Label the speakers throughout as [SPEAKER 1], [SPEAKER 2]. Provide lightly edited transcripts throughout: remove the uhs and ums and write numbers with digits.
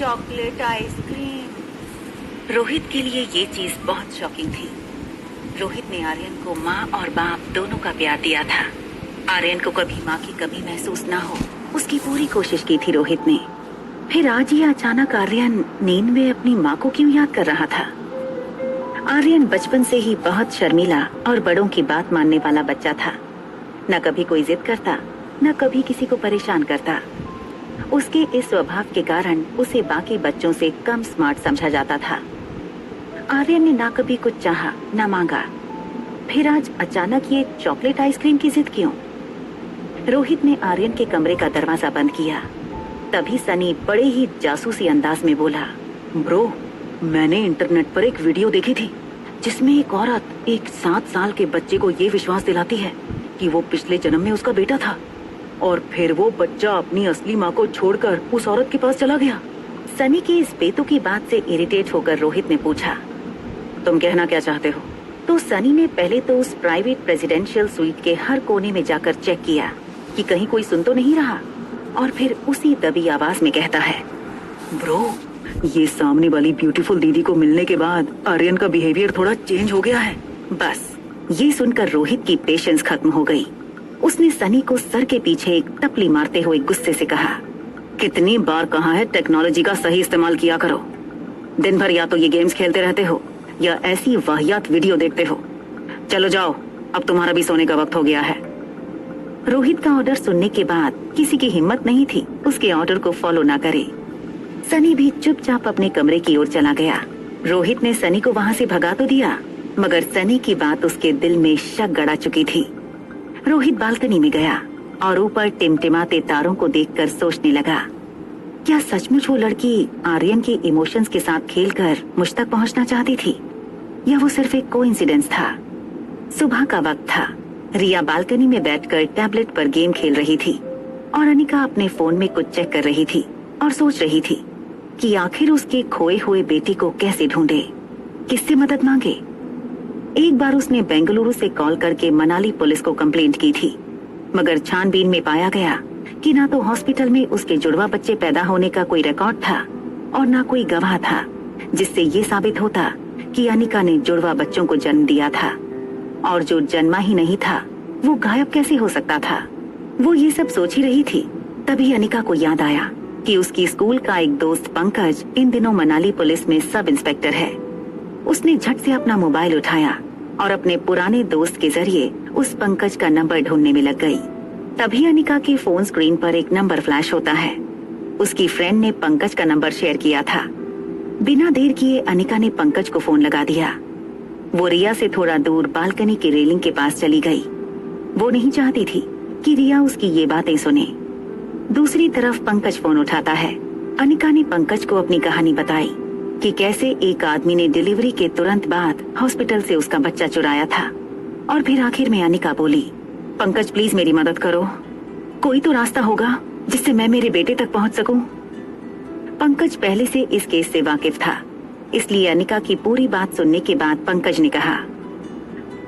[SPEAKER 1] Chocolate ice cream. Rohit के लिए ये चीज बहुत शॉकिंग थी। रोहित ने आर्यन को माँ और बाप दोनों का प्यार दिया था। आर्यन को कभी माँ की कमी महसूस ना हो, उसकी पूरी कोशिश की थी रोहित ने। फिर आज ही अचानक आर्यन नींद में अपनी माँ को क्यों याद कर रहा था? आर्यन बचपन से ही बहुत शर्मीला और बड़ों की बात मानने वाला बच्चा था। न कभी कोई जिद करता, न कभी किसी को परेशान करता। उसके इस स्वभाव के कारण उसे बाकी बच्चों से कम स्मार्ट समझा जाता था। आर्यन ने ना कभी कुछ चाहा, ना मांगा। फिर आज अचानक ये चॉकलेट आइसक्रीम की जिद क्यों? रोहित ने आर्यन के कमरे का दरवाजा बंद किया। तभी सनी बड़े ही जासूसी अंदाज में बोला, ब्रो, मैंने इंटरनेट पर एक वीडियो देखी थी जिसमें एक औरत एक 7 साल के बच्चे को ये विश्वास दिलाती है कि वो पिछले जन्म में उसका बेटा था, और फिर वो बच्चा अपनी असली माँ को छोड़कर उस औरत के पास चला गया। सनी की इस बेतुकी बात से इरिटेट होकर रोहित ने पूछा, तुम कहना क्या चाहते हो? तो सनी ने पहले तो उस प्राइवेट प्रेसिडेंशियल स्वीट के हर कोने में जाकर चेक किया कि कहीं कोई सुन तो नहीं रहा, और फिर उसी दबी आवाज में कहता है, ब्रो, ये सामने वाली ब्यूटीफुल दीदी को मिलने के बाद आर्यन का बिहेवियर थोड़ा चेंज हो गया है। बस ये सुनकर रोहित की पेशेंस खत्म हो गई। उसने सनी को सर के पीछे एक टपली मारते हुए गुस्से से कहा, कितनी बार कहा है टेक्नोलॉजी का सही इस्तेमाल किया करो। दिन भर या तो ये गेम्स खेलते रहते हो या ऐसी वाहियात वीडियो देखते हो। चलो जाओ, अब तुम्हारा भी सोने का वक्त हो गया है। रोहित का ऑर्डर सुनने के बाद किसी की हिम्मत नहीं थी उसके ऑर्डर को फॉलो ना करे। सनी भी चुपचाप अपने कमरे की ओर चला गया। रोहित ने सनी को वहाँ से भगा तो दिया, मगर सनी की बात उसके दिल में शक गड़ा चुकी थी। रोहित बालकनी में गया और ऊपर टिमटिमाते तारों को देखकर सोचने लगा, क्या सचमुच वो लड़की आर्यन के इमोशंस के साथ खेलकर मुझ तक पहुंचना चाहती थी, या वो सिर्फ एक कोइंसिडेंस था? सुबह का वक्त था। रिया बालकनी में बैठकर टैबलेट पर गेम खेल रही थी और अनिका अपने फोन में कुछ चेक कर रही थी और सोच रही थी कि आखिर उसके खोए हुए बेटे को कैसे ढूंढे, किससे मदद मांगे। एक बार उसने बेंगलुरु से कॉल करके मनाली पुलिस को कंप्लेंट की थी, मगर छानबीन में पाया गया कि ना तो हॉस्पिटल में उसके जुड़वा बच्चे पैदा होने का कोई रिकॉर्ड था और ना कोई गवाह था जिससे ये साबित होता कि अनिका ने जुड़वा बच्चों को जन्म दिया था, और जो जन्मा ही नहीं था वो गायब कैसे हो सकता था। वो ये सब सोच ही रही थी, तभी अनिका को याद आया कि उसकी स्कूल का एक दोस्त पंकज इन दिनों मनाली पुलिस में सब इंस्पेक्टर है। उसने झट से अपना मोबाइल उठाया और अपने पुराने दोस्त के जरिए उस पंकज का नंबर ढूंढने में लग गई। तभी अनिका के फोन स्क्रीन पर एक नंबर फ्लैश होता है। उसकी फ्रेंड ने पंकज का नंबर शेयर किया था। बिना देर किए अनिका ने पंकज को फोन लगा दिया। वो रिया से थोड़ा दूर बालकनी की रेलिंग के पास चली गई। वो नहीं चाहती थी कि रिया उसकी ये बातें सुने। दूसरी तरफ पंकज फोन उठाता है। अनिका ने पंकज को अपनी कहानी बताई कि कैसे एक आदमी ने डिलीवरी के तुरंत बाद हॉस्पिटल से उसका बच्चा चुराया था। और फिर आखिर में अनिका बोली, पंकज प्लीज मेरी मदद करो, कोई तो रास्ता होगा जिससे मैं मेरे बेटे तक पहुंच सकूं। पंकज पहले से इस केस से वाकिफ था, इसलिए अनिका की पूरी बात सुनने के बाद पंकज ने कहा,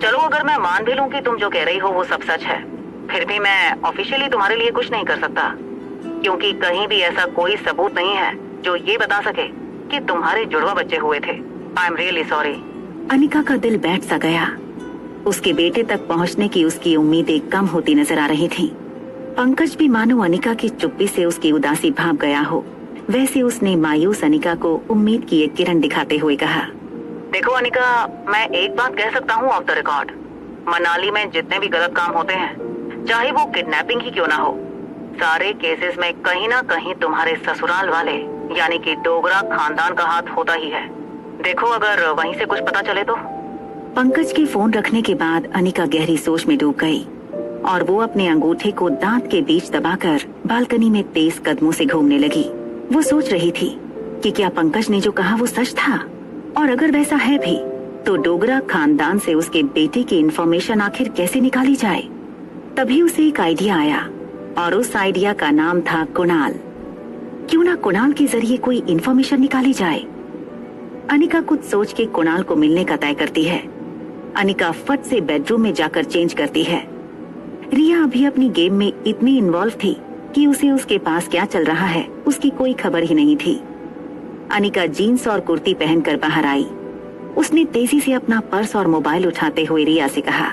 [SPEAKER 1] चलो अगर मैं मान भी लूं कि तुम जो कह रही हो वो सब सच है, फिर भी मैं ऑफिशियली तुम्हारे लिए कुछ नहीं कर सकता, क्योंकि कहीं भी ऐसा कोई सबूत नहीं है जो ये बता सके कि तुम्हारे जुड़वा बच्चे हुए थे। I am really sorry. Anika का दिल बैठ सा गया। उसके बेटे तक पहुंचने की उसकी उम्मीदें कम होती नजर आ रही थी। पंकज भी मानो अनिका की चुप्पी से उसकी उदासी भाप गया हो, वैसे उसने मायूस अनिका को उम्मीद की एक किरण दिखाते हुए कहा, देखो अनिका, मैं एक बात कह सकता हूँ ऑफ द रिकॉर्ड, मनाली में जितने भी गलत काम होते हैं, चाहे वो किडनैपिंग ही क्यों ना हो, सारे केसेस में कहीं ना कहीं तुम्हारे ससुराल वाले यानी कि डोगरा खानदान का हाथ होता ही है। देखो अगर वहीं से कुछ पता चले तो। पंकज के फोन रखने के बाद अनिका गहरी सोच में डूब गई और वो अपने अंगूठे को दांत के बीच दबाकर बालकनी में तेज कदमों से घूमने लगी। वो सोच रही थी कि क्या पंकज ने जो कहा वो सच था, और अगर वैसा है भी तो डोगरा खानदान से उसके बेटे की इंफॉर्मेशन आखिर कैसे निकाली जाए। तभी उसे एक आइडिया आया और उस आइडिया का नाम था कुणाल। क्यों ना कुणाल के जरिए कोई इंफॉर्मेशन निकाली जाए। अनिका कुछ सोच के कुणाल को मिलने का तय करती है। अनिका फट से बेडरूम में जाकर चेंज करती है। रिया अभी अपनी गेम में इतनी इन्वॉल्व थी कि उसे उसके पास क्या चल रहा है उसकी कोई खबर ही नहीं थी। अनिका जीन्स और कुर्ती पहनकर बाहर आई। उसने तेजी से अपना पर्स और मोबाइल उठाते हुए रिया से कहा,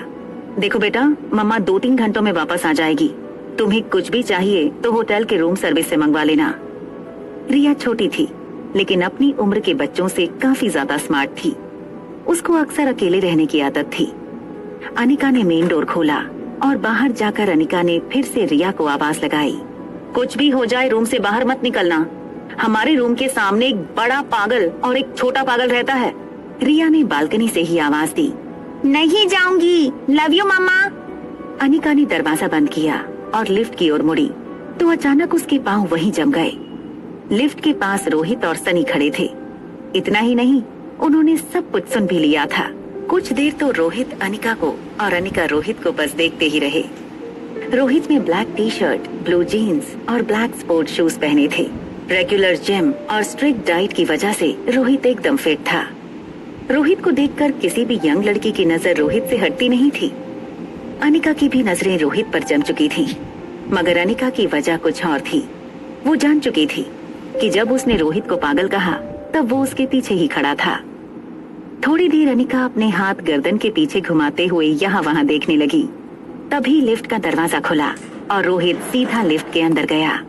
[SPEAKER 1] देखो बेटा, मम्मा 2-3 घंटों में वापस आ जाएगी। तुम्हें कुछ भी चाहिए तो होटल के रूम सर्विस से मंगवा लेना। रिया छोटी थी, लेकिन अपनी उम्र के बच्चों से काफी ज्यादा स्मार्ट थी। उसको अक्सर अकेले रहने की आदत थी। अनिका ने मेन डोर खोला और बाहर जाकर अनिका ने फिर से रिया को आवाज लगाई, कुछ भी हो जाए रूम से बाहर मत निकलना। हमारे रूम के सामने एक बड़ा पागल और एक छोटा पागल रहता है। रिया ने बालकनी से ही आवाज दी, नहीं जाऊंगी, लव यू मम्मा। अनिका ने दरवाजा बंद किया और लिफ्ट की ओर मुड़ी तो अचानक उसके पांव वहीं जम गए। लिफ्ट के पास रोहित और सनी खड़े थे। इतना ही नहीं, उन्होंने सब कुछ सुन भी लिया था। कुछ देर तो रोहित अनिका को और अनिका रोहित को बस देखते ही रहे। रोहित ने black T shirt, blue jeans और ब्लैक स्पोर्ट शूज पहने थे। रेगुलर जिम और स्ट्रिक्ट डाइट की वजह से रोहित एकदम फिट था। रोहित को देखकर किसी भी यंग लड़की की नजर रोहित से हटती नहीं थी। अनिका की भी नजरें रोहित पर जम चुकी थीं, मगर अनिका की वजह कुछ और थी। वो जान चुकी थी कि जब उसने रोहित को पागल कहा तब वो उसके पीछे ही खड़ा था। थोड़ी देर अनिका अपने हाथ गर्दन के पीछे घुमाते हुए यहाँ वहाँ देखने लगी। तभी लिफ्ट का दरवाजा खुला और रोहित सीधा लिफ्ट के अंदर गया।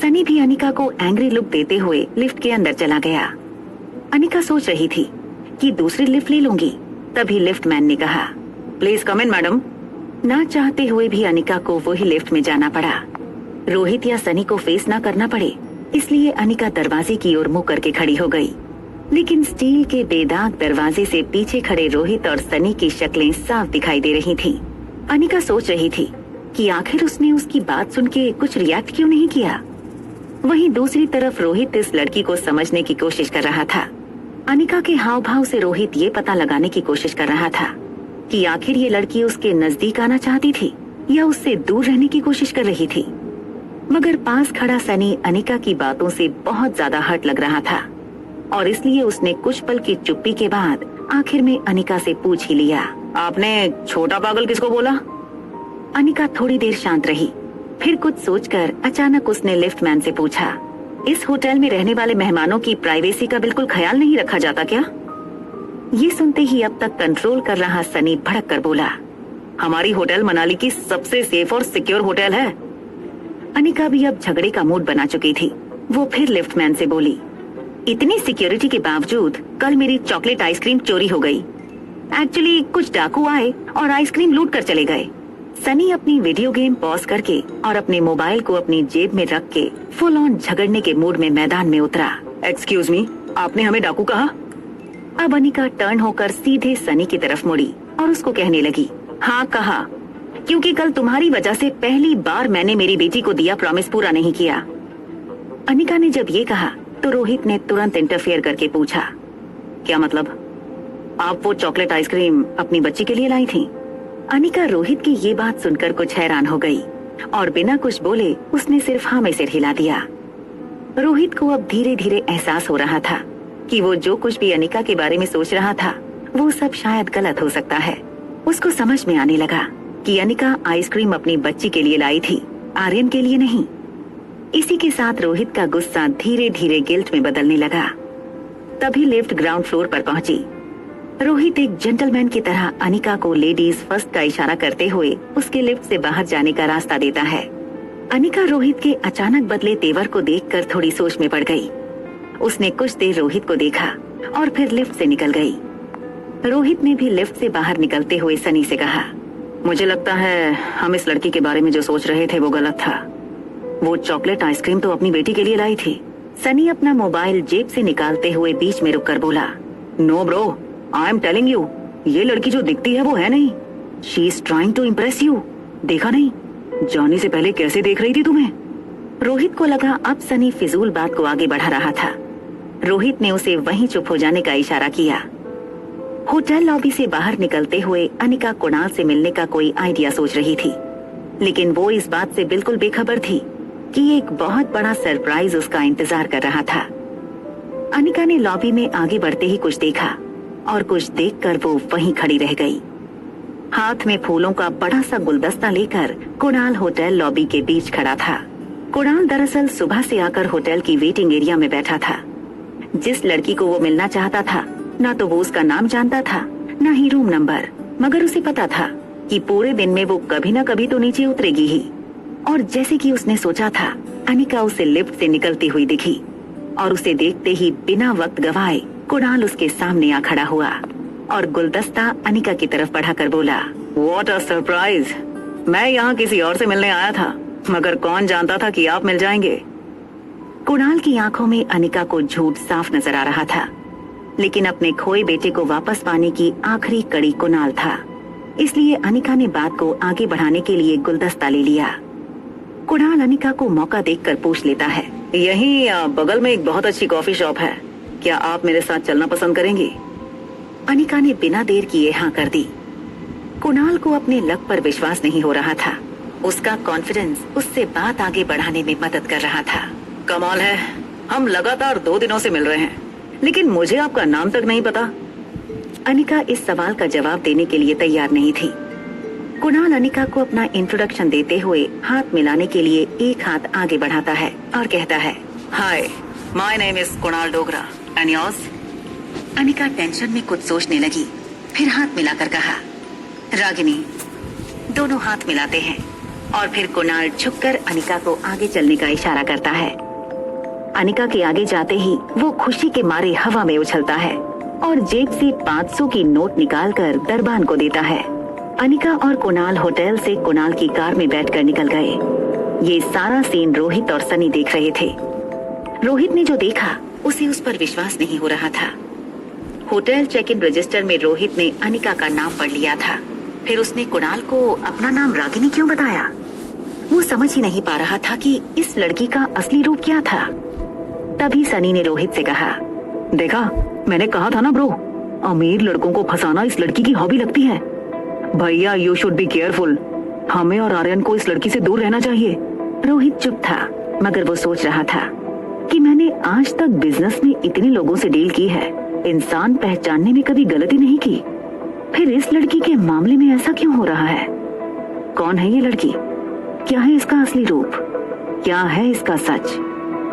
[SPEAKER 1] सनी भी अनिका को एंग्री लुक देते हुए लिफ्ट के अंदर चला गया। अनिका सोच रही थी कि दूसरी लिफ्ट ले लूंगी, तभी लिफ्ट मैन ने कहा, प्लीज कम इन मैडम। ना चाहते हुए भी अनिका को वही लिफ्ट में जाना पड़ा। रोहित या सनी को फेस ना करना पड़े, इसलिए अनिका दरवाजे की ओर मुंह करके खड़ी हो गई। लेकिन स्टील के बेदाग दरवाजे से पीछे खड़े रोहित और सनी की शक्लें साफ दिखाई दे रही थीं। अनिका सोच रही थी कि आखिर उसने उसकी बात सुन के कुछ रिएक्ट क्यों नहीं किया। वहीं दूसरी तरफ रोहित इस लड़की को समझने की कोशिश कर रहा था। अनिका के हाव भाव से रोहित ये पता लगाने की कोशिश कर रहा था कि आखिर ये लड़की उसके नजदीक आना चाहती थी या उससे दूर रहने की कोशिश कर रही थी। मगर पास खड़ा सनी अनिका की बातों से बहुत ज्यादा हर्ट लग रहा था और इसलिए उसने कुछ पल की चुप्पी के बाद आखिर में अनिका से पूछ ही लिया, आपने छोटा पागल किसको बोला? अनिका थोड़ी देर शांत रही, फिर कुछ सोचकर अचानक उसने लिफ्ट मैन से पूछा, इस होटल में रहने वाले मेहमानों की प्राइवेसी का बिल्कुल ख्याल नहीं रखा जाता क्या? ये सुनते ही अब तक कंट्रोल कर रहा सनी भड़क कर बोला, हमारी होटल मनाली की सबसे सेफ और सिक्योर होटल है। अनिका भी अब झगड़े का मूड बना चुकी थी। वो फिर लिफ्ट मैन से बोली, इतनी सिक्योरिटी के बावजूद कल मेरी चॉकलेट आइसक्रीम चोरी हो गई। एक्चुअली कुछ डाकू आए और आइसक्रीम लूट कर चले गए। सनी अपनी वीडियो गेम पॉज करके और अपने मोबाइल को अपनी जेब में रख के फुल ऑन झगड़ने के मूड में मैदान में उतरा। एक्सक्यूज मी, आपने हमें डाकू कहा? अब अनिका टर्न होकर सीधे सनी की तरफ मुड़ी और उसको कहने लगी, हाँ कहा, क्योंकि कल तुम्हारी वजह से पहली बार मैंने मेरी बेटी को दिया प्रॉमिस पूरा नहीं किया। अनिका ने जब ये कहा तो रोहित ने तुरंत इंटरफेयर करके पूछा, क्या मतलब? आप वो चॉकलेट आइसक्रीम अपनी बच्ची के लिए लाई थी? अनिका रोहित की ये बात सुनकर कुछ हैरान हो गई और बिना कुछ बोले उसने सिर्फ हाँ में सिर हिला दिया। रोहित को अब धीरे धीरे एहसास हो रहा था कि वो जो कुछ भी अनिका के बारे में सोच रहा था वो सब शायद गलत हो सकता है। उसको समझ में आने लगा कि अनिका आइसक्रीम अपनी बच्ची के लिए लाई थी, आर्यन के लिए नहीं। इसी के साथ रोहित का गुस्सा धीरे धीरे गिल्ट में बदलने लगा। तभी लिफ्ट ग्राउंड फ्लोर पर पहुंची। रोहित एक जेंटलमैन की तरह अनिका को लेडीज फर्स्ट का इशारा करते हुए उसके लिफ्ट से बाहर जाने का रास्ता देता है। अनिका रोहित के अचानक बदले तेवर को देखकर थोड़ी सोच में पड़ गई। उसने कुछ देर रोहित को देखा और फिर लिफ्ट से निकल गई। रोहित ने भी लिफ्ट से बाहर निकलते हुए सनी से कहा, मुझे लगता है हम इस लड़की के बारे में जो सोच रहे थे वो गलत था। वो चॉकलेट आइसक्रीम तो अपनी बेटी के लिए लाई थी। सनी अपना मोबाइल जेब से निकालते हुए बीच में रुककर बोला, no bro, I am telling you, ये लड़की जो दिखती है वो है नहीं। She is trying to impress you. देखा नहीं, जाने से पहले कैसे देख रही थी तुम्हें? रोहित को लगा अब सनी फिजूल बात को आगे बढ़ा रहा था। रोहित ने उसे वहीं चुप हो जाने का इशारा किया। होटल लॉबी से बाहर निकलते हुए अनिका कुणाल से मिलने का कोई आइडिया सोच रही थी, लेकिन वो इस बात से बिल्कुल बेखबर थी कि एक बहुत बड़ा सरप्राइज उसका इंतजार कर रहा था। अनिका ने लॉबी में आगे बढ़ते ही कुछ देखा और कुछ देखकर वो वहीं खड़ी रह गई। हाथ में फूलों का बड़ा सा गुलदस्ता लेकर कुणाल होटल लॉबी के बीच खड़ा था। कुणाल दरअसल सुबह से आकर होटल की वेटिंग एरिया में बैठा था। जिस लड़की को वो मिलना चाहता था, ना तो वो उसका नाम जानता था, ना ही रूम नंबर, मगर उसे पता था कि पूरे दिन में वो कभी ना कभी तो नीचे उतरेगी ही। और जैसे कि उसने सोचा था, अनिका उसे लिफ्ट से निकलती हुई दिखी और उसे देखते ही बिना वक्त गवाए कुणाल उसके सामने आ खड़ा हुआ और गुलदस्ता अनिका की तरफ बढ़ाकर बोला, व्हाट अ सरप्राइज! मैं यहाँ किसी और से मिलने आया था, मगर कौन जानता था कि आप मिल जाएंगे। कुणाल की आंखों में अनिका को झूठ साफ नजर आ रहा था, लेकिन अपने खोए बेटे को वापस पाने की आखिरी कड़ी कुणाल था। इसलिए अनिका ने बात को आगे बढ़ाने के लिए गुलदस्ता ले लिया। कुणाल अनिका को मौका देखकर पूछ लेता है, यहीं बगल में एक बहुत अच्छी कॉफी शॉप है, क्या आप मेरे साथ चलना पसंद करेंगी? अनिका ने बिना देर किए हाँ कर दी। कुणाल को अपने लक पर विश्वास नहीं हो रहा था। उसका कॉन्फिडेंस उससे बात आगे बढ़ाने में मदद कर रहा था। कमाल है, हम लगातार 2 दिनों से मिल रहे हैं, लेकिन मुझे आपका नाम तक नहीं पता। अनिका इस सवाल का जवाब देने के लिए तैयार नहीं थी। कुणाल अनिका को अपना इंट्रोडक्शन देते हुए हाथ मिलाने के लिए एक हाथ आगे बढ़ाता है और कहता है, hi, my name is Kunal Dogra and yours? Anika tension में कुछ सोचने लगी, फिर हाथ मिलाकर कहा, रागिनी। दोनों हाथ मिलाते हैं और फिर कुणाल झुककर अनिका को आगे चलने का इशारा करता है। अनिका के आगे जाते ही वो खुशी के मारे हवा में उछलता है और जेब से 500 की नोट निकालकर दरबान को देता है। अनिका और कुणाल होटल से कुणाल की कार में बैठकर निकल गए। ये सारा सीन रोहित और सनी देख रहे थे। रोहित ने जो देखा उसे उस पर विश्वास नहीं हो रहा था। होटल चेक इन रजिस्टर में रोहित ने अनिका का नाम पढ़ लिया था, फिर उसने कुणाल को अपना नाम रागिनी क्यों बताया? वो समझ ही नहीं पा रहा था कि इस लड़की का असली रूप क्या था। तभी सनी ने रोहित से कहा, देखा, मैंने कहा था ना ब्रो, अमीर लड़कों को फंसाना इस लड़की की हॉबी लगती है। भैया, यू शुड बी केयरफुल। हमें और आर्यन को इस लड़की से दूर रहना चाहिए। रोहित चुप था, मगर वो सोच रहा था कि मैंने आज तक बिजनेस में इतने लोगों से डील की है, इंसान पहचानने में कभी गलती नहीं की, फिर इस लड़की के मामले में ऐसा क्यों हो रहा है? कौन है ये लड़की? क्या है इसका असली रूप? क्या है इसका सच?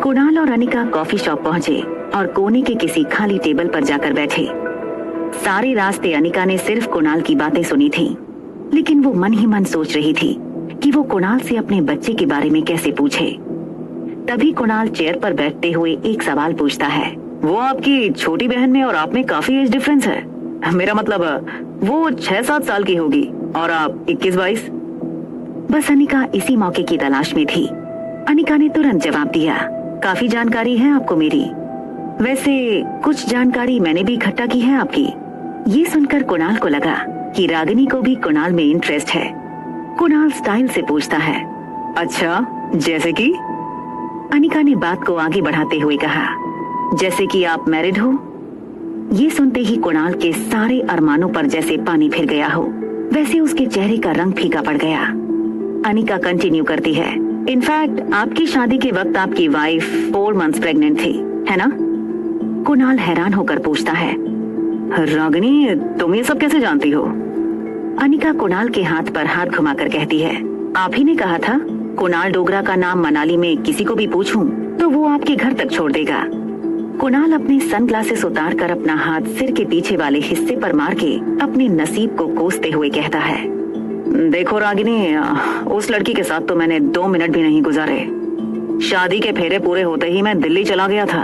[SPEAKER 1] कुणाल और अनिका कॉफी शॉप पहुंचे और कोने के किसी खाली टेबल पर जाकर बैठे। सारे रास्ते अनिका ने सिर्फ कुणाल की बातें सुनी थी, लेकिन वो मन ही मन सोच रही थी कि वो कुणाल से अपने बच्चे के बारे में कैसे पूछे। तभी कुणाल चेयर पर बैठते हुए एक सवाल पूछता है, वो आपकी छोटी बहन में और आप में काफी एज डिफरेंस है। मेरा मतलब वो 6-7 साल की होगी और आप 21-22। बस अनिका इसी मौके की तलाश में थी। अनिका ने तुरंत जवाब दिया, काफी जानकारी है आपको मेरी। वैसे कुछ जानकारी मैंने भी इकट्ठा की है आपकी। ये सुनकर कुणाल को लगा कि रागिनी को भी कुणाल में इंटरेस्ट है। कुणाल स्टाइल से पूछता है, अच्छा, जैसे कि? अनिका ने बात को आगे बढ़ाते हुए कहा, जैसे कि आप मैरिड हो। ये सुनते ही कुणाल के सारे अरमानों पर जैसे पानी फिर गया हो, वैसे उसके चेहरे का रंग फीका पड़ गया। अनिका कंटिन्यू करती है, इनफैक्ट आपकी शादी के वक्त आपकी वाइफ 4 मंथ्स प्रेग्नेंट थी, है ना? कुणाल हैरान होकर पूछता है, रागिनी, तुम ये सब कैसे जानती हो? अनिका कुणाल के हाथ पर हाथ घुमाकर कहती है, आप ही ने कहा था कुणाल डोगरा का नाम मनाली में किसी को भी पूछूं तो वो आपके घर तक छोड़ देगा। कुणाल अपने सनग्लासेस उतार कर अपना हाथ सिर के पीछे वाले हिस्से पर मार के अपने नसीब को कोसते हुए कहता है, देखो रागिनी, उस लड़की के साथ तो मैंने 2 मिनट भी नहीं गुजारे। शादी के फेरे पूरे होते ही मैं दिल्ली चला गया था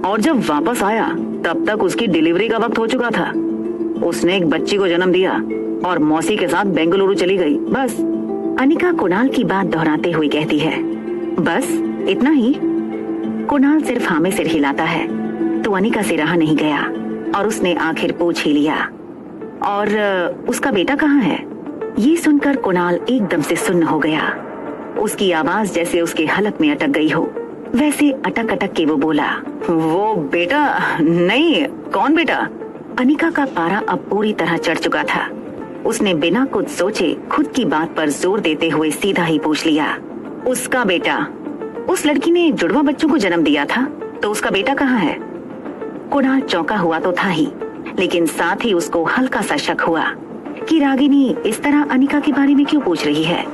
[SPEAKER 1] और जब वापस आया तब तक उसकी डिलीवरी का वक्त हो चुका था। उसने एक बच्ची को जन्म दिया और मौसी के साथ बेंगलुरु चली गई, बस। अनिका कुणाल की बात दोहराते हुए कहती है, बस इतना ही? कुणाल सिर्फ हाँ में सिर हिलाता है तो अनिका से रहा नहीं गया और उसने आखिर पूछ ही लिया, और उसका बेटा कहाँ है? ये सुनकर कुणाल एकदम से सुन्न हो गया। उसकी आवाज जैसे उसके हलक में अटक गई हो, वैसे अटक अटक के वो बोला, वो बेटा नहीं। कौन बेटा? अनिका का पारा अब पूरी तरह चढ़ चुका था। उसने बिना कुछ सोचे खुद की बात पर जोर देते हुए सीधा ही पूछ लिया, उसका बेटा? उस लड़की ने जुड़वा बच्चों को जन्म दिया था, तो उसका बेटा कहाँ है? कुणाल चौंका हुआ तो था ही, लेकिन साथ ही उसको हल्का सा शक हुआ कि रागिनी इस तरह अनिका के बारे में क्यों पूछ रही है।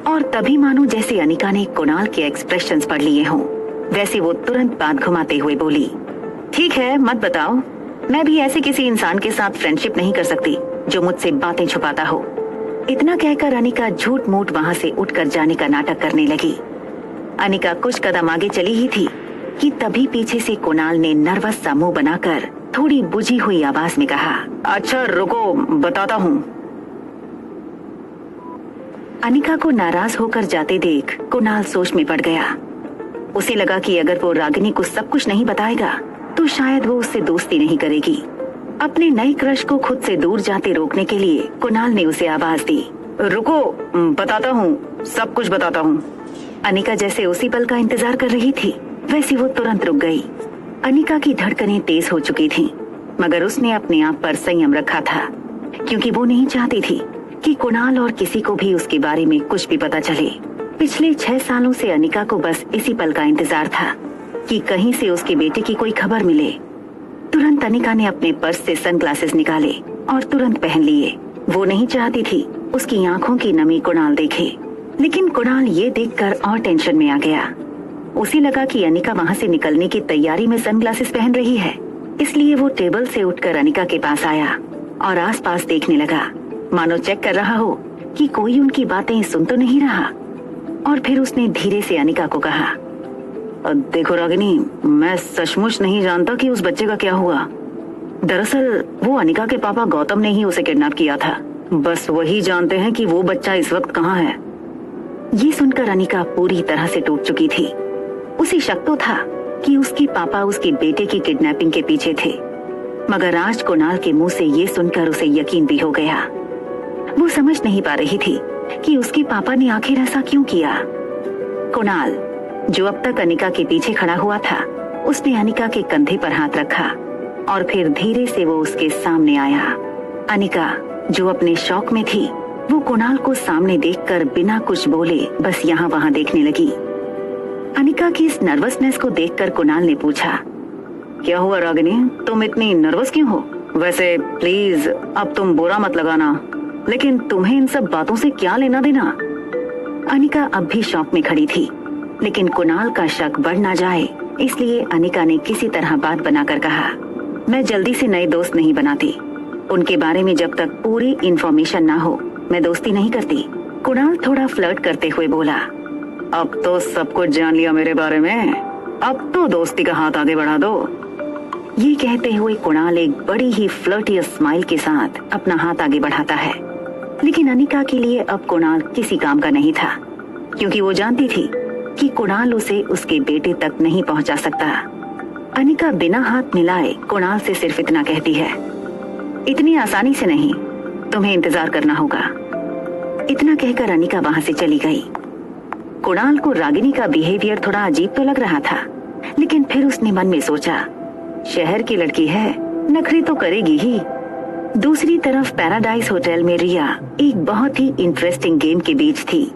[SPEAKER 1] और तभी मानो जैसे अनिका ने कुणाल के एक्सप्रेशंस पढ़ लिए हों, वैसे वो तुरंत बात घुमाते हुए बोली, ठीक है, मत बताओ। मैं भी ऐसे किसी इंसान के साथ फ्रेंडशिप नहीं कर सकती जो मुझसे बातें छुपाता हो। इतना कहकर अनिका झूठ मूठ वहाँ से उठकर जाने का नाटक करने लगी। अनिका कुछ कदम आगे चली ही थी कि तभी पीछे से कुणाल ने नर्वस सा मुंह बनाकर थोड़ी बुझी हुई आवाज में कहा, अच्छा रुको, बताता हूँ। अनिका को नाराज होकर जाते देख कुणाल सोच में पड़ गया। उसे लगा कि अगर वो रागिनी को सब कुछ नहीं बताएगा तो शायद वो उससे दोस्ती नहीं करेगी। अपने नए क्रश को खुद से दूर जाते रोकने के लिए कुणाल ने उसे आवाज दी, रुको, बताता हूँ, सब कुछ बताता हूँ। अनिका जैसे उसी पल का इंतजार कर रही थी वैसे वो तुरंत रुक गई। अनिका की धड़कनें तेज हो चुकी थीं, मगर उसने अपने आप पर संयम रखा था क्योंकि वो नहीं चाहती थी कि कुणाल और किसी को भी उसके बारे में कुछ भी पता चले। पिछले 6 सालों से अनिका को बस इसी पल का इंतजार था कि कहीं से उसके बेटे की कोई खबर मिले। तुरंत अनिका ने अपने पर्स से सनग्लासेस निकाले और तुरंत पहन लिए। वो नहीं चाहती थी उसकी आंखों की नमी कुणाल देखे, लेकिन कुणाल ये देखकर और टेंशन में आ गया। उसे लगा कि अनिका वहाँ से निकलने की तैयारी में सनग्लासेस पहन रही है, इसलिए वो टेबल से उठकर अनिका के पास आया और आसपास देखने लगा, मानो चेक कर रहा हो कि कोई उनकी बातें सुन तो नहीं रहा। और फिर उसने धीरे से अनिका को कहा, देखो रागिनी, मैं सचमुच नहीं जानता कि उस बच्चे का क्या हुआ। दरअसल वो अनिका के पापा गौतम ने ही उसे किडनैप किया था। बस वही जानते हैं कि वो बच्चा इस वक्त कहाँ है। ये सुनकर अनिका पूरी तरह से टूट चुकी थी। उसे शक तो था कि उसके पापा उसके बेटे की किडनैपिंग के पीछे थे, मगर आज कुणाल के मुंह से ये सुनकर उसे यकीन भी हो गया। वो समझ नहीं पा रही थी कि उसके पापा ने आखिर ऐसा क्यों किया। कुणाल, जो अब तक अनिका के पीछे खड़ा हुआ था, उसने अनिका के कंधे पर हाथ रखा और फिर धीरे से वो उसके सामने आया। अनिका, जो अपने शौक में थी, वो कुणाल को सामने देखकर बिना कुछ बोले बस यहाँ वहाँ देखने लगी। अनिका की इस नर्वसनेस को देखकर कुणाल ने पूछा, क्या हुआ रागिनी, तुम इतनी नर्वस क्यों हो? वैसे प्लीज अब तुम बुरा मत लगाना, लेकिन तुम्हें इन सब बातों से क्या लेना देना? अनिका अब भी शौक में खड़ी थी, लेकिन कुणाल का शक बढ़ ना जाए इसलिए अनिका ने किसी तरह बात बनाकर कहा, मैं जल्दी से नए दोस्त नहीं बनाती। उनके बारे में जब तक पूरी इंफॉर्मेशन ना हो मैं दोस्ती नहीं करती। कुणाल थोड़ा फ्लर्ट करते हुए बोला, अब तो सब कुछ जान लिया मेरे बारे में, अब तो दोस्ती का हाथ आगे बढ़ा दो। ये कहते हुए कुणाल एक बड़ी ही फ्लर्टी स्माइल के साथ अपना हाथ आगे बढ़ाता है, लेकिन अनिका के लिए अब कुणाल किसी काम का नहीं था, क्योंकि वो जानती थी कि कुणाल उसे उसके बेटे तक नहीं पहुंचा सकता। अनिका बिना हाथ मिलाए कुणाल से सिर्फ इतना कहती है, इतनी आसानी से नहीं, तुम्हें इंतजार करना होगा। इतना कहकर अनिका वहां से चली गई। कुणाल को रागिनी का बिहेवियर थोड़ा अजीब तो लग रहा था, लेकिन फिर उसने मन में सोचा, शहर की लड़की है, नखरे तो करेगी ही। दूसरी तरफ पैराडाइज होटल में रिया एक बहुत ही इंटरेस्टिंग गेम के बीच थी।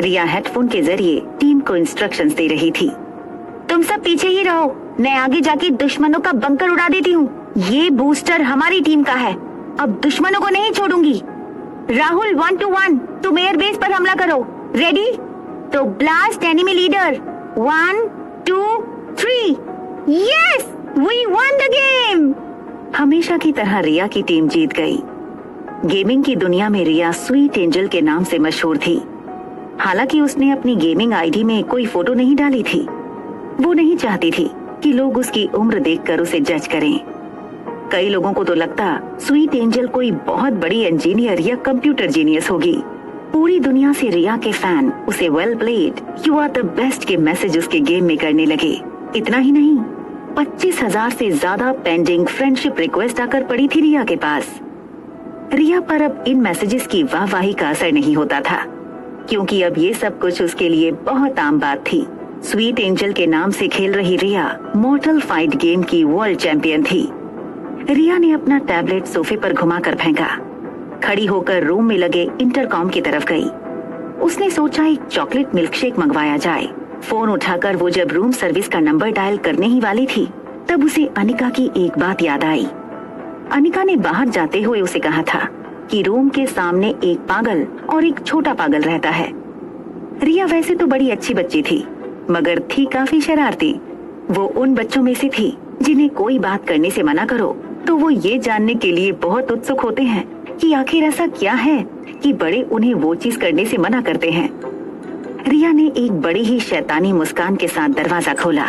[SPEAKER 1] रिया हेडफोन के जरिए टीम को इंस्ट्रक्शंस दे रही थी। तुम सब पीछे ही रहो, मैं आगे जाके दुश्मनों का बंकर उड़ा देती हूँ। ये बूस्टर हमारी टीम का है, अब दुश्मनों को नहीं छोड़ूंगी। राहुल 1 to 1 तुम एयरबेस पर हमला करो। रेडी? तो blast enemy leader. 1 2 3। Yes, we won the game. हमेशा की तरह रिया की टीम जीत गई। गेमिंग की दुनिया में रिया स्वीट एंजल के नाम से मशहूर थी। हालांकि उसने अपनी गेमिंग आईडी में कोई फोटो नहीं डाली थी। वो नहीं चाहती थी कि लोग उसकी उम्र देखकर उसे जज करें। कई लोगों को तो लगता स्वीट एंजल कोई बहुत बड़ी इंजीनियर या कंप्यूटर जीनियस होगी। पूरी दुनिया से रिया के फैन उसे well played, you are the best के मैसेज उसके गेम में करने लगे। इतना ही नहीं, 25,000 से ज्यादा पेंडिंग फ्रेंडशिप रिक्वेस्ट आकर पड़ी थी रिया के पास। रिया पर अब इन मैसेजेस की वाहवाही का असर नहीं होता था, क्योंकि अब ये सब कुछ उसके लिए बहुत आम बात थी। स्वीट एंजल के नाम से खेल रही रिया मॉर्टल फाइट गेम की वर्ल्ड चैंपियन थी। रिया ने अपना टैबलेट सोफे पर घुमाकर फेंका, खड़ी होकर रूम में लगे इंटरकॉम की तरफ गई। उसने सोचा एक चॉकलेट मिल्कशेक मंगवाया जाए। फोन उठाकर वो जब रूम सर्विस का नंबर डायल करने ही वाली थी, तब उसे अनिका की एक बात याद आई। अनिका ने बाहर जाते हुए उसे कहा था कि रूम के सामने एक पागल और एक छोटा पागल रहता है। रिया वैसे तो बड़ी अच्छी बच्ची थी, मगर थी काफी शरारती। वो उन बच्चों में से थी जिन्हें कोई बात करने से मना करो तो वो ये जानने के लिए बहुत उत्सुक होते हैं कि आखिर ऐसा क्या है कि बड़े उन्हें वो चीज करने से मना करते हैं। रिया ने एक बड़ी ही शैतानी मुस्कान के साथ दरवाजा खोला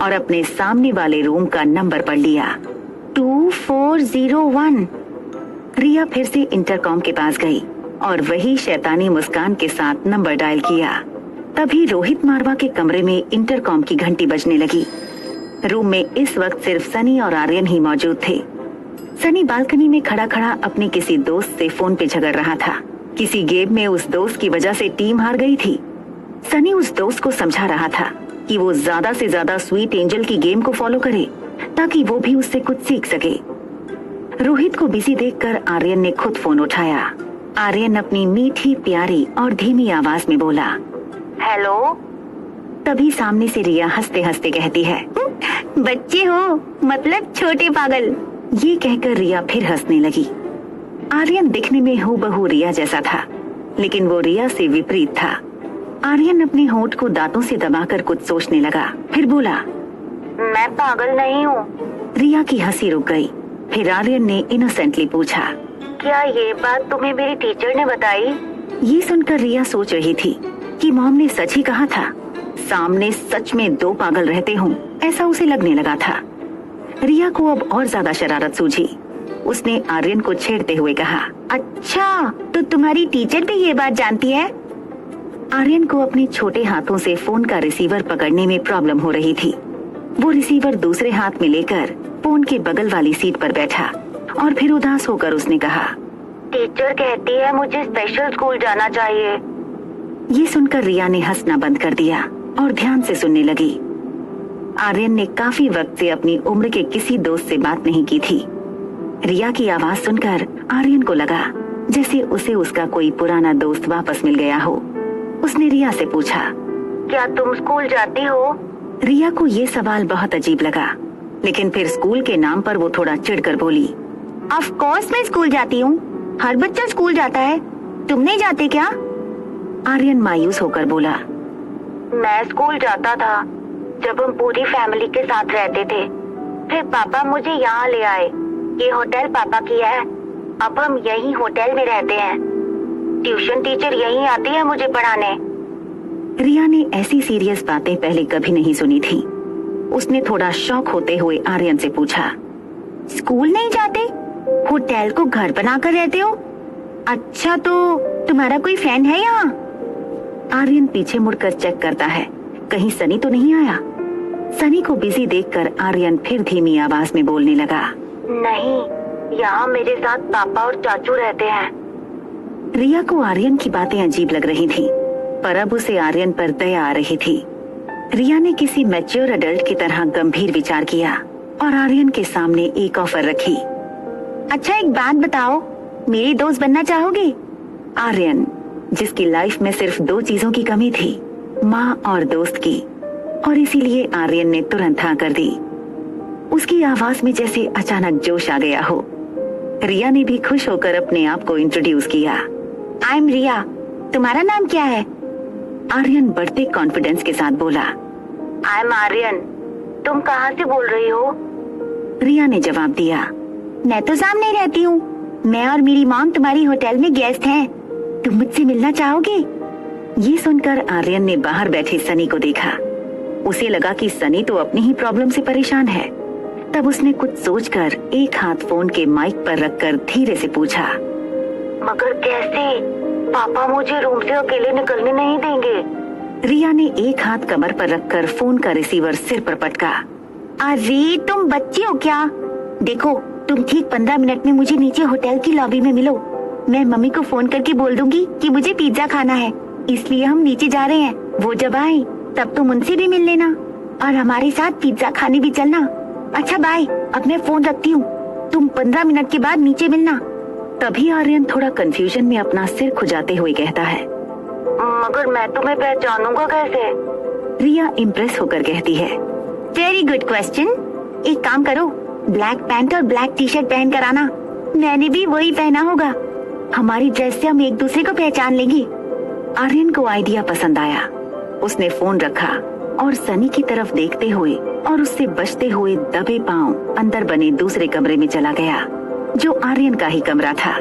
[SPEAKER 1] और अपने सामने वाले रूम का नंबर पढ़ लिया, 2401। रिया फिर से इंटरकॉम के पास गई और वही शैतानी मुस्कान के साथ नंबर डायल किया। तभी रोहित मारवा के कमरे में इंटरकॉम की घंटी बजने लगी। रूम में इस वक्त सिर्फ सनी और आर्यन ही मौजूद थे। सनी बालकनी में खड़ा खड़ा अपने किसी दोस्त से फोन पे झगड़ रहा था। किसी गेम में उस दोस्त की वजह से टीम हार गई थी। सनी उस दोस्त को समझा रहा था कि वो ज्यादा से ज्यादा स्वीट एंजल की गेम को फॉलो करे ताकि वो भी उससे कुछ सीख सके। रोहित को बिजी देखकर आर्यन ने खुद फोन उठाया। आर्यन अपनी मीठी प्यारी और धीमी आवाज में बोला, हेलो। तभी सामने से रिया हंसते हंसते कहती है, बच्चे हो मतलब छोटे पागल। ये कहकर रिया फिर हंसने लगी। आर्यन दिखने में हूबहू रिया जैसा था, लेकिन वो रिया से विपरीत था। आर्यन अपने होंठ को दांतों से दबाकर कुछ सोचने लगा, फिर बोला, मैं पागल नहीं हूँ। रिया की हंसी रुक गई। फिर आर्यन ने इनोसेंटली पूछा, क्या ये बात तुम्हें मेरी टीचर ने बताई? ये सुनकर रिया सोच रही थी कि मॉम ने सच ही कहा था। सामने सच में दो पागल रहते हों, ऐसा उसे लगने लगा था। रिया को अब और ज्यादा शरारत सूझी। उसने आर्यन को छेड़ते हुए कहा, अच्छा तो तुम्हारी टीचर भी ये बात जानती है? आर्यन को अपने छोटे हाथों से फोन का रिसीवर पकड़ने में प्रॉब्लम हो रही थी। वो रिसीवर दूसरे हाथ में लेकर फोन के बगल वाली सीट पर बैठा और फिर उदास होकर उसने कहा, टीचर कहती है मुझे स्पेशल स्कूल जाना चाहिए। ये सुनकर रिया ने हंसना बंद कर दिया और ध्यान से सुनने लगी। आर्यन ने काफी वक्त से अपनी उम्र के किसी दोस्त से बात नहीं की थी। रिया की आवाज सुनकर आर्यन को लगा जैसे उसे उसका कोई पुराना दोस्त वापस मिल गया हो। उसने रिया से पूछा, क्या तुम स्कूल जाती हो? रिया को ये सवाल बहुत अजीब लगा, लेकिन फिर स्कूल के नाम पर वो थोड़ा चिढ़कर बोली, ऑफ कोर्स मैं स्कूल जाती हूँ, हर बच्चा स्कूल जाता है, तुम नहीं जाते क्या? आर्यन मायूस होकर बोला, मैं स्कूल जाता था जब हम पूरी फैमिली के साथ रहते थे। फिर पापा मुझे यहाँ ले आए। ये होटल पापा की है, अब हम यही होटल में रहते हैं। ट्यूशन टीचर यहीं आती है मुझे पढ़ाने। रिया ने ऐसी सीरियस बातें पहले कभी नहीं सुनी थी। उसने थोड़ा शॉक होते हुए आर्यन से पूछा, स्कूल नहीं जाते, होटल को घर बनाकर रहते हो? अच्छा तो तुम्हारा कोई फ्रेंड है यहाँ? आर्यन पीछे मुड़कर चेक करता है कहीं सनी तो नहीं आया। सनी को बिजी देखकर आर्यन फिर धीमी आवाज में बोलने लगा, नहीं, यहाँ मेरे साथ पापा और चाचू रहते हैं। रिया को आर्यन की बातें अजीब लग रही थी, पर अब उसे आर्यन पर दया आ रही थी। रिया ने किसी मैच्योर एडल्ट की तरह गंभीर विचार किया और आर्यन के सामने एक ऑफर रखी। अच्छा एक बात बताओ, मेरी दोस्त बनना चाहोगे? आर्यन, जिसकी लाइफ में सिर्फ दो चीजों की कमी थी, माँ और दोस्त की, और इसीलिए आर्यन ने तुरंत हाँ कर दी। उसकी आवाज में जैसे अचानक जोश आ गया हो। रिया ने भी खुश होकर अपने आप को इंट्रोड्यूस किया, आई एम रिया, तुम्हारा नाम क्या है? आर्यन बढ़ते कॉन्फिडेंस के साथ बोला, आई एम आर्यन, तुम कहाँ से बोल रही हो? रिया ने जवाब दिया, मैं तो सामने रहती हूँ, मैं और मेरी मॉम तुम्हारी होटल में गेस्ट हैं, तुम मुझसे मिलना चाहोगे? ये सुनकर आर्यन ने बाहर बैठे सनी को देखा। उसे लगा कि सनी तो अपनी ही प्रॉब्लम से परेशान है। तब उसने कुछ सोचकर एक हाथ फोन के माइक पर रखकर धीरे से पूछा, मगर कैसे? पापा मुझे रूम से अकेले निकलने नहीं देंगे। रिया ने एक हाथ कमर पर रखकर फोन का रिसीवर सिर पर पटका। अरे तुम बच्ची हो क्या? देखो तुम ठीक 15 मिनट में मुझे नीचे होटल की लॉबी में मिलो। मैं मम्मी को फोन करके बोल दूंगी कि मुझे पिज्जा खाना है, इसलिए हम नीचे जा रहे हैं। वो जब आए तब तुम उनसे भी मिल लेना और हमारे साथ पिज्जा खाने भी चलना। अच्छा बाय, अब मैं फोन रखती हूँ, तुम 15 मिनट के बाद नीचे मिलना। तभी आर्यन थोड़ा कंफ्यूजन में अपना सिर खुजाते हुए कहता है, मगर मैं तुम्हें पहचानूंगा कैसे? रिया इम्प्रेस होकर कहती है, वेरी गुड क्वेश्चन। एक काम करो, ब्लैक पैंट और ब्लैक टी शर्ट पहन कर आना, मैंने भी वही पहना होगा। हमारी ड्रेस से हम एक दूसरे को पहचान लेंगे। आर्यन को आइडिया पसंद आया। उसने फोन रखा और सनी की तरफ देखते हुए और उससे बचते हुए दबे पांव अंदर बने दूसरे कमरे में चला गया, जो आर्यन का ही कमरा था।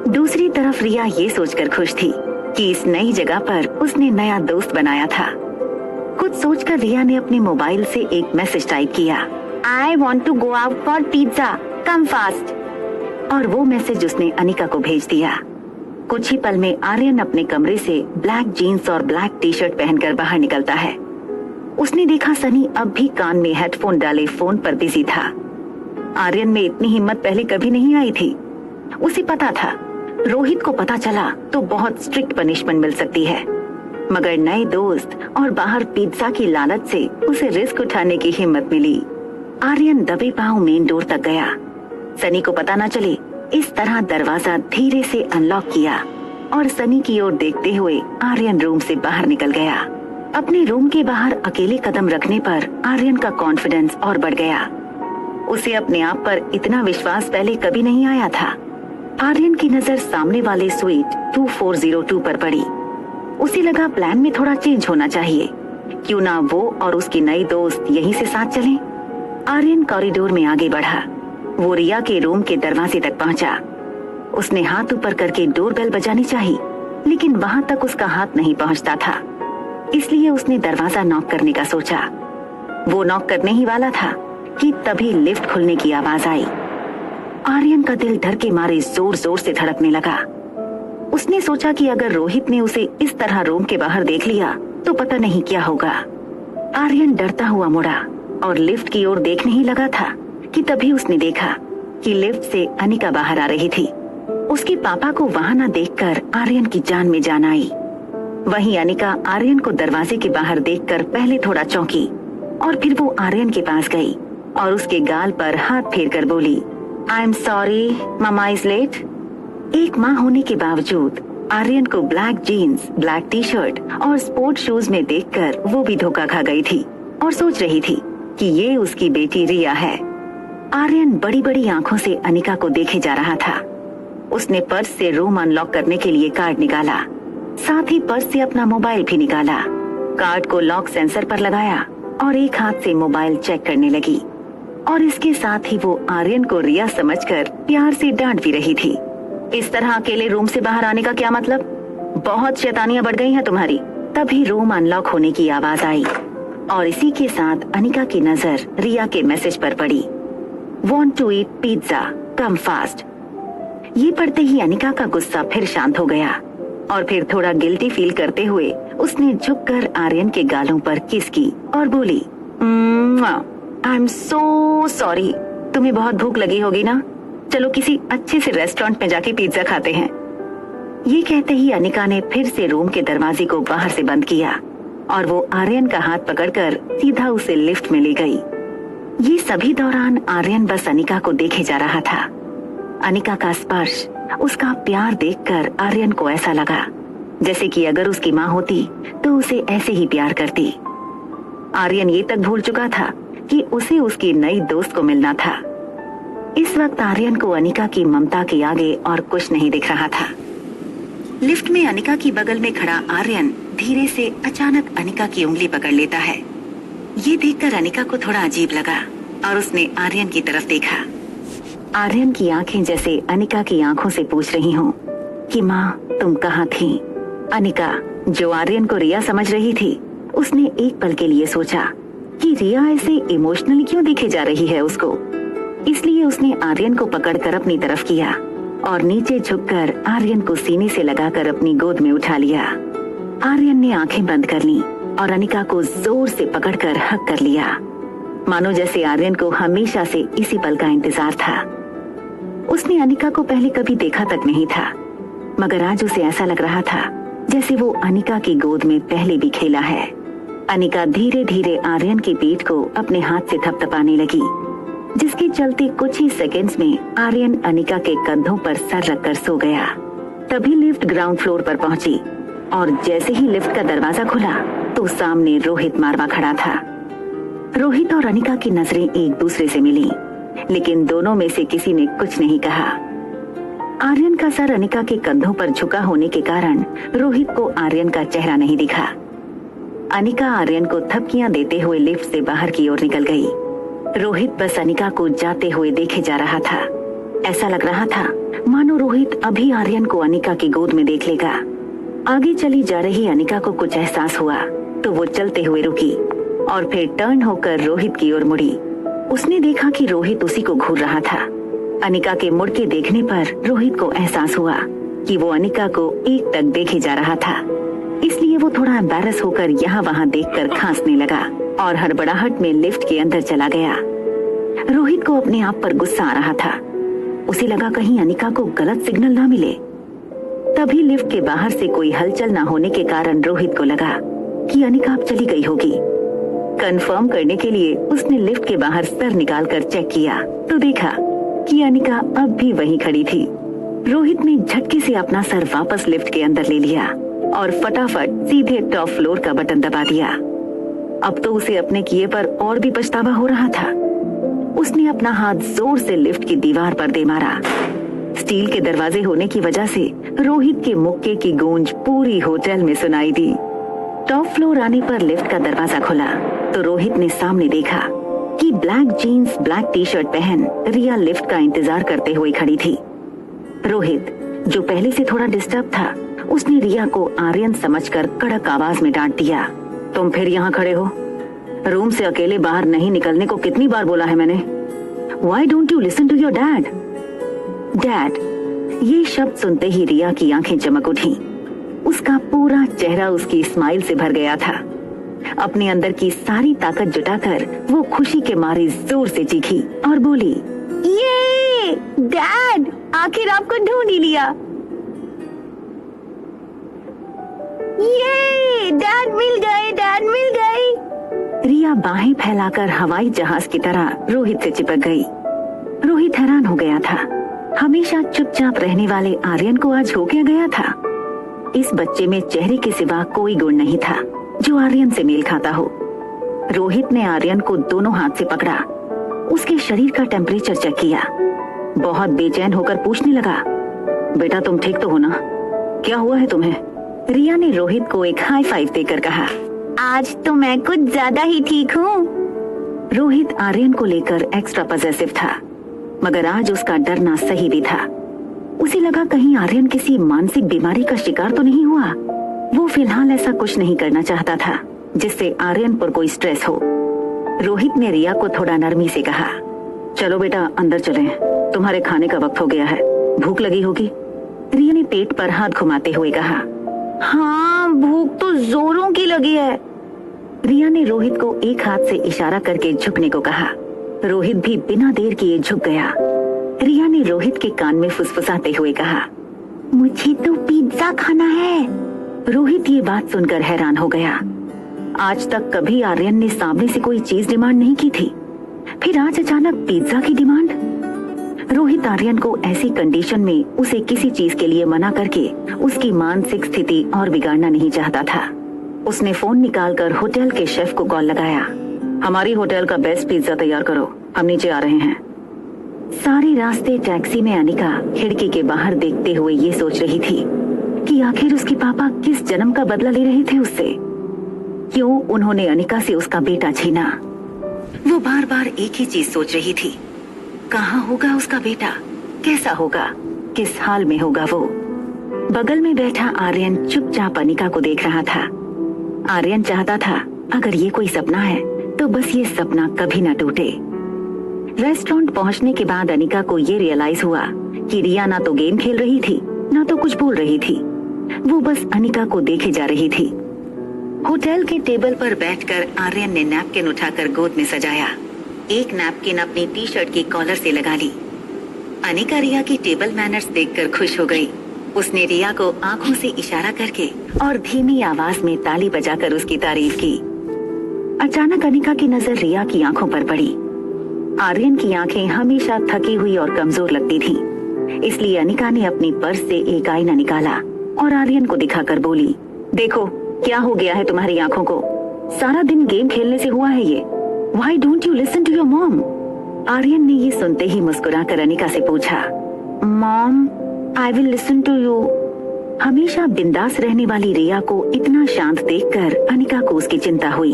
[SPEAKER 1] दूसरी तरफ रिया ये सोचकर खुश थी कि इस नई जगह पर उसने नया दोस्त बनाया था। कुछ सोचकर रिया ने अपने मोबाइल से एक मैसेज टाइप किया, I want to go out for pizza, come fast। और वो मैसेज उसने अनिका को भेज दिया। कुछ ही पल में आर्यन अपने कमरे से ब्लैक जीन्स और ब्लैक टी शर्ट पहनकर बाहर निकलता है। उसने देखा सनी अब भी कान में हेडफोन डाले फोन पर बिजी था। आर्यन में इतनी हिम्मत पहले कभी नहीं आई थी। उसे पता था रोहित को पता चला तो बहुत स्ट्रिक्ट पनिशमेंट मिल सकती है, मगर नए दोस्त और बाहर पिज्जा की लालच से उसे रिस्क उठाने की हिम्मत मिली। आर्यन दबे पांव मेन डोर तक गया। सनी को पता न चले इस तरह दरवाजा धीरे से अनलॉक किया और सनी की ओर देखते हुए आर्यन रूम से बाहर निकल गया। अपने रूम के बाहर अकेले कदम रखने पर आर्यन का कॉन्फिडेंस और बढ़ गया। उसे अपने आप पर इतना विश्वास पहले कभी नहीं आया था। आर्यन की नजर सामने वाले स्वीट 2402 पर पड़ी। उसे लगा प्लान में थोड़ा चेंज होना चाहिए, क्यों ना वो और उसकी नई दोस्त यहीं से साथ चलें। आर्यन कॉरिडोर में आगे बढ़ा। वो रिया के रूम के दरवाजे तक पहुंचा। उसने हाथ ऊपर करके डोरबेल बजानी चाहिए, लेकिन वहां तक उसका हाथ नहीं पहुंचता था, इसलिए उसने दरवाजा नॉक करने का सोचा। वो नॉक करने ही वाला था कि तभी लिफ्ट खुलने की आवाज आई। आर्यन का दिल डर के मारे जोर जोर से धड़कने लगा। उसने सोचा कि अगर रोहित ने उसे इस तरह रूम के बाहर देख लिया तो पता नहीं क्या होगा। आर्यन डरता हुआ मुड़ा और लिफ्ट की ओर देखने ही लगा था कि तभी उसने देखा कि लिफ्ट से अनिका बाहर आ रही थी। उसके पापा को वहां न देखकर आर्यन की जान में जान आई। वहीं अनिका आर्यन को दरवाजे के बाहर देखकर पहले थोड़ा चौंकी और फिर वो आर्यन के पास गई और उसके गाल पर हाथ फेरकर बोली, I am sorry, mama is late. एक माँ होने के बावजूद आर्यन को black jeans, black T shirt और स्पोर्ट शूज में देखकर वो भी धोखा खा गई थी और सोच रही थी कि ये उसकी बेटी रिया है। आर्यन बड़ी बड़ी आंखों से अनिका को देखे जा रहा था। उसने पर्स से रूम अनलॉक करने के लिए कार्ड निकाला, साथ ही पर्स से अपना मोबाइल भी निकाला। कार्ड को लॉक सेंसर पर लगाया और एक हाथ से मोबाइल चेक करने लगी और इसके साथ ही वो आर्यन को रिया समझकर प्यार से डांट भी रही थी। इस तरह अकेले रूम से बाहर आने का क्या मतलब? बहुत शैतानियां बढ़ गई हैं तुम्हारी। तभी रूम अनलॉक होने की आवाज आई और इसी के साथ अनिका की नजर रिया के मैसेज पर पड़ी, Want to eat pizza, come fast। ये पढ़ते ही अनिका का गुस्सा फिर शांत हो गया और फिर थोड़ा गिल्टी फील करते हुए उसने झुककर आर्यन के गालों पर किस की और बोली, आई एम सो सॉरी। तुम्हें बहुत भूख लगी होगी ना, चलो किसी अच्छे से रेस्टोरेंट में जाके पिज्जा खाते हैं। ये कहते ही अनिका ने फिर से रूम के दरवाजे को बाहर से बंद किया और वो आर्यन का हाथ पकड़कर सीधा उसे लिफ्ट में ले गई। ये सभी दौरान आर्यन बस अनिका को देखे जा रहा था। अनिका का स्पर्श, उसका प्यार देखकर आर्यन को ऐसा लगा जैसे कि अगर उसकी माँ होती तो उसे ऐसे ही प्यार करती। आर्यन ये तक भूल चुका था कि उसे उसकी नई दोस्त को मिलना था। इस वक्त आर्यन को अनिका की ममता के आगे और कुछ नहीं दिख रहा था। लिफ्ट में अनिका की बगल में खड़ा आर्यन धीरे से अचानक अनिका की उंगली पकड़ लेता है। ये देखकर अनिका को थोड़ा अजीब लगा और उसने आर्यन की तरफ देखा। आर्यन की आंखें जैसे अनिका की आंखों से पूछ रही हों कि माँ तुम कहाँ थी। अनिका, जो आर्यन को रिया समझ रही थी, उसने एक पल के लिए सोचा कि रिया ऐसे इमोशनली क्यों दिखे जा रही है उसको। इसलिए उसने आर्यन को पकड़कर अपनी तरफ किया और नीचे झुककर आर्यन को सीने से लगाकर अपनी गोद में उठा लिया। आर्यन ने आंखें बंद कर ली और अनिका को जोर से पकड़कर हक कर लिया, मानो जैसे आर्यन को हमेशा से इसी पल का इंतजार था। उसने अनिका को पहले कभी देखा तक नहीं था, मगर आज उसे ऐसा लग रहा था जैसे वो अनिका की गोद में पहले भी खेला है। अनिका धीरे धीरे आर्यन की पीठ को अपने हाथ से थपथपाने लगी, जिसके चलते कुछ ही सेकंड्स में आर्यन अनिका के कंधों पर सर रखकर सो गया। तभी लिफ्ट ग्राउंड फ्लोर पर पहुंची और जैसे ही लिफ्ट का दरवाजा खुला तो सामने रोहित मारवा खड़ा था। रोहित और अनिका की नजरें एक दूसरे से मिली, लेकिन दोनों में से किसी ने कुछ नहीं कहा। आर्यन का सर अनिका के कंधों पर झुका होने के कारण रोहित को आर्यन का चेहरा नहीं दिखा। अनिका आर्यन को थपकियां देते हुए लिफ्ट से बाहर की ओर निकल गई। रोहित बस अनिका को जाते हुए देखे जा रहा था। ऐसा लग रहा था मानो रोहित अभी आर्यन को अनिका की गोद में देख लेगा। आगे चली जा रही अनिका को कुछ एहसास हुआ तो वो चलते हुए रुकी और फिर टर्न होकर रोहित की ओर मुड़ी। उसने देखा कि रोहित उसी को घूर रहा था। अनिका के मुड़ के देखने पर रोहित को एहसास हुआ कि वो अनिका को एकटक देखे जा रहा था। इसलिए वो थोड़ा एम्बैरस होकर यहाँ वहाँ देखकर खांसने लगा और हड़बड़ाहट में लिफ्ट के अंदर चला गया। रोहित को अपने आप पर गुस्सा आ रहा था। उसे लगा कहीं अनिका को गलत सिग्नल ना मिले। तभी लिफ्ट के बाहर से कोई हलचल ना होने के कारण रोहित को लगा कि अनिका अब चली गई होगी। कंफर्म करने के लिए उसने लिफ्ट के बाहर सर निकालकर चेक किया तो देखा कि अनिका अब भी वहीं खड़ी थी। रोहित ने झटके से अपना सर वापस लिफ्ट के अंदर ले लिया और फटाफट सीधे टॉप फ्लोर का बटन दबा दिया। अब तो उसे अपने किए पर और भी पछतावा हो रहा था। उसने अपना हाथ जोर से लिफ्ट की दीवार पर दे मारा। स्टील के दरवाजे होने की वजह से रोहित के मुक्के की गूंज पूरी होटल में सुनाई दी। टॉप फ्लोर आने पर लिफ्ट का दरवाजा खुला तो रोहित ने सामने देखा कि black jeans black T shirt पहन रिया लिफ्ट का इंतजार करते हुए खड़ी थी। रोहित, जो पहले से थोड़ा डिस्टर्ब था, उसने रिया को आर्यन समझकर कड़क आवाज में डांट दिया, तुम फिर यहाँ खड़े हो? रूम से अकेले बाहर नहीं निकलने को कितनी बार बोला है मैंने? Why don't you listen to your dad? Dad, ये शब्द सुनते ही रिया की आंखें चमक उठी। उसका पूरा चेहरा उसकी स्माइल से भर गया था। अपने अंदर की सारी ताकत जुटाकर वो खुशी के मारे जोर से चीखी और बोली, ये डैड, आखिर आपको ढूंढ ही लिया। ये डैड मिल गए, डैड मिल गए। रिया बाहें फैलाकर हवाई जहाज की तरह रोहित से चिपक गई। रोहित हैरान हो गया था। हमेशा चुपचाप रहने वाले आर्यन को आज हो क्या गया था? इस बच्चे में चेहरे के सिवा कोई गुण नहीं था जो आर्यन से मेल खाता हो। रोहित ने आर्यन को दोनों हाथ से पकड़ा, उसके शरीर का टेम्परेचर चेक किया, बहुत बेचैन होकर पूछने लगा, बेटा तुम ठीक तो हो ना? क्या हुआ है तुम्हें? रिया ने रोहित को एक हाई फाइव देकर कहा, आज तो मैं कुछ ज्यादा ही ठीक हूँ। रोहित आर्यन को लेकर एक्स्ट्रा पॉजेसिव था, मगर आज उसका डरना सही भी था। उसे लगा कहीं आर्यन किसी मानसिक बीमारी का शिकार तो नहीं हुआ। वो फिलहाल ऐसा कुछ नहीं करना चाहता था जिससे आर्यन पर कोई स्ट्रेस हो। रोहित ने रिया को थोड़ा नरमी से कहा, चलो बेटा अंदर चलें, तुम्हारे खाने का वक्त हो गया है, भूख लगी होगी। रिया ने पेट पर हाथ घुमाते हुए कहा, हाँ भूख तो जोरों की लगी है। रिया ने रोहित को एक हाथ से इशारा करके झुकने को कहा। रोहित भी बिना देर किए झुक गया। रिया ने रोहित के कान में फुसफुसाते हुए कहा, मुझे तो पिज्जा खाना है। रोहित ये बात सुनकर हैरान हो गया। आज तक कभी आर्यन ने सामने से कोई चीज डिमांड नहीं की थी, फिर आज अचानक पिज्जा की डिमांड। रोहित आर्यन को ऐसी कंडीशन में उसे किसी चीज के लिए मना करके उसकी मानसिक स्थिति और बिगाड़ना नहीं चाहता था। उसने फोन निकालकर होटल के शेफ को कॉल लगाया, हमारी होटल का बेस्ट पिज्जा तैयार करो, हम नीचे आ रहे हैं। सारे रास्ते टैक्सी में अनिका खिड़की के बाहर देखते हुए ये सोच रही थी कि आखिर उसके पापा किस जन्म का बदला ले रहे थे उससे। क्यों उन्होंने अनिका से उसका बेटा छीना? वो बार बार एक ही चीज सोच रही थी, कहाँ होगा उसका बेटा, कैसा होगा, किस हाल में होगा वो। बगल में बैठा आर्यन चुपचाप अनिका को देख रहा था। आर्यन चाहता था अगर ये कोई सपना है तो बस ये सपना कभी न टूटे। रेस्टोरेंट पहुंचने के बाद अनिका को ये रियलाइज हुआ कि रिया ना तो गेम खेल रही थी ना तो कुछ बोल रही थी, वो बस अनिका को देखे जा रही थी। होटल के टेबल पर बैठकर आर्यन ने नैपकिन उठाकर गोद में सजाया। एक नैपकिन अपनी टी शर्ट की कॉलर से लगा ली। अनिका रिया की टेबल मैनर्स देखकर खुश हो गई। उसने रिया को आंखों से इशारा करके और धीमी आवाज में ताली बजाकर उसकी तारीफ की। अचानक अनिका की नजर रिया की आंखों पर पड़ी। आर्यन की आंखें हमेशा थकी हुई और कमजोर लगती थीं, इसलिए अनिका ने अपनी पर्स से एक आईना निकाला और आर्यन को दिखाकर बोली, देखो क्या हो गया है तुम्हारी आंखों को, सारा दिन गेम खेलने से हुआ है ये। Why don't you listen to your mom? Aryan ने ये सुनते ही मुस्कुराकर अनिका से पूछा, mom, I will listen to you. हमेशा बिंदास रहने वाली रिया को इतना शांत देखकर अनिका को उसकी चिंता हुई।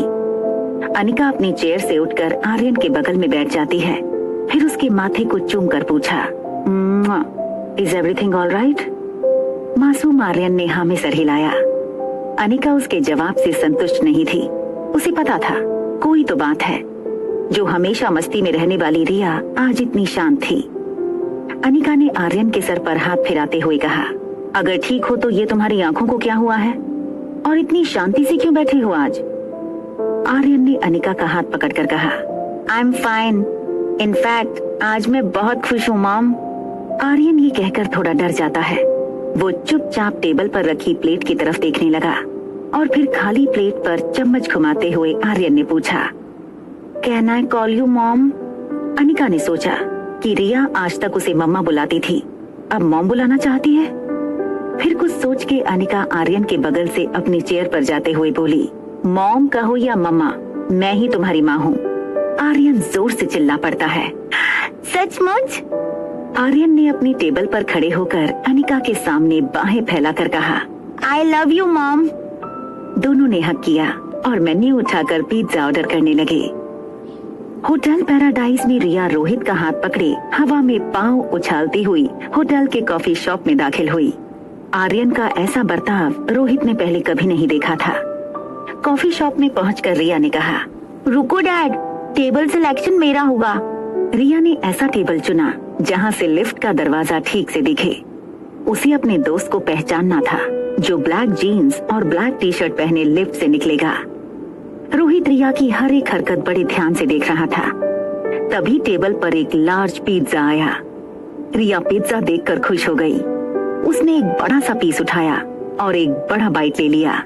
[SPEAKER 1] अनिका अपनी चेयर से उठकर आर्यन के बगल में बैठ जाती है, फिर उसके माथे को चूम कर पूछा, इज एवरीथिंग ऑल राइट? मासूम आर्यन ने हाँ में सर हिलाया। अनिका उसके जवाब से संतुष्ट नहीं थी। उसे पता था कोई तो बात है। जो हमेशा मस्ती में रहने वाली रिया आज इतनी शांत थी। अनिका ने आर्यन के सर पर हाथ फिराते हुए कहा, अगर ठीक हो तो ये तुम्हारी आंखों को क्या हुआ है और इतनी शांति से क्यों बैठे हो आज? आर्यन ने अनिका का हाथ पकड़कर कहा, आई एम फाइन, इनफैक्ट आज मैं बहुत खुश हूँ मॉम। आर्यन ये कहकर थोड़ा डर जाता है। वो चुपचाप टेबल पर रखी प्लेट की तरफ देखने लगा और फिर खाली प्लेट पर चम्मच घुमाते हुए आर्यन ने पूछा, can I call you mom? Anika ने सोचा कि रिया आज तक उसे मम्मा बुलाती थी, अब मॉम बुलाना चाहती है। फिर कुछ सोच के अनिका आर्यन के बगल से अपनी चेयर पर जाते हुए बोली, मॉम कहो या मम्मा, मैं ही तुम्हारी माँ हूँ। आर्यन जोर से चिल्ला पड़ता है, सचमुच? आर्यन ने अपनी टेबल पर खड़े होकर अनिका के सामने बाहें फैलाकर कहा, आई लव यू मॉम। दोनों ने हक किया और मेन्यू उठाकर पिज्जा ऑर्डर करने लगे। होटल पैराडाइज में रिया रोहित का हाथ पकड़े हवा में पांव उछालती हुई होटल के कॉफी शॉप में दाखिल हुई। आर्यन का ऐसा बर्ताव रोहित ने पहले कभी नहीं देखा था। कॉफी शॉप में पहुंचकर रिया ने कहा, रुको डैड, टेबल सिलेक्शन मेरा होगा। रिया ने ऐसा टेबल चुना जहां से लिफ्ट का दरवाजा ठीक से दिखे। उसे अपने दोस्त को पहचानना था जो ब्लैक जीन्स और ब्लैक टी शर्ट पहने लिफ्ट से निकलेगा। रोहित रिया की हर एक हरकत बड़े ध्यान से देख रहा था। तभी टेबल पर एक लार्ज पिज्जा आया। रिया पिज्जा देखकर खुश हो गई। उसने एक बड़ा सा पीस उठाया और एक बड़ा बाइट ले लिया।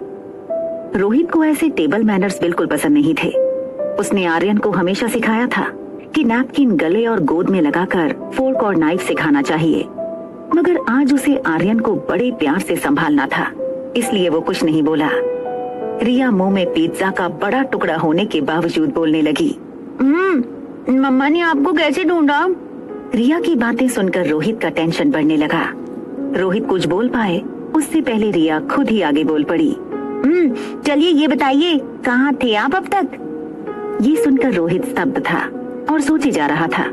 [SPEAKER 1] रोहित को ऐसे टेबल मैनर्स बिल्कुल पसंद नहीं थे। उसने आर्यन को हमेशा सिखाया था कि नैपकिन गले और गोद में लगाकर फोर्क और नाइफ से खाना चाहिए, मगर आज उसे आर्यन को बड़े प्यार से संभालना था, इसलिए वो कुछ नहीं बोला। रिया मुंह में पिज्जा का बड़ा टुकड़ा होने के बावजूद बोलने लगी, मम्मा ने आपको कैसे ढूंढा? रिया की बातें सुनकर रोहित का टेंशन बढ़ने लगा। रोहित कुछ बोल पाए उससे पहले रिया खुद ही आगे बोल पड़ी, चलिए ये बताइए, कहाँ थे आप अब तक? ये सुनकर रोहित स्तब्ध था और सोचे जा रहा था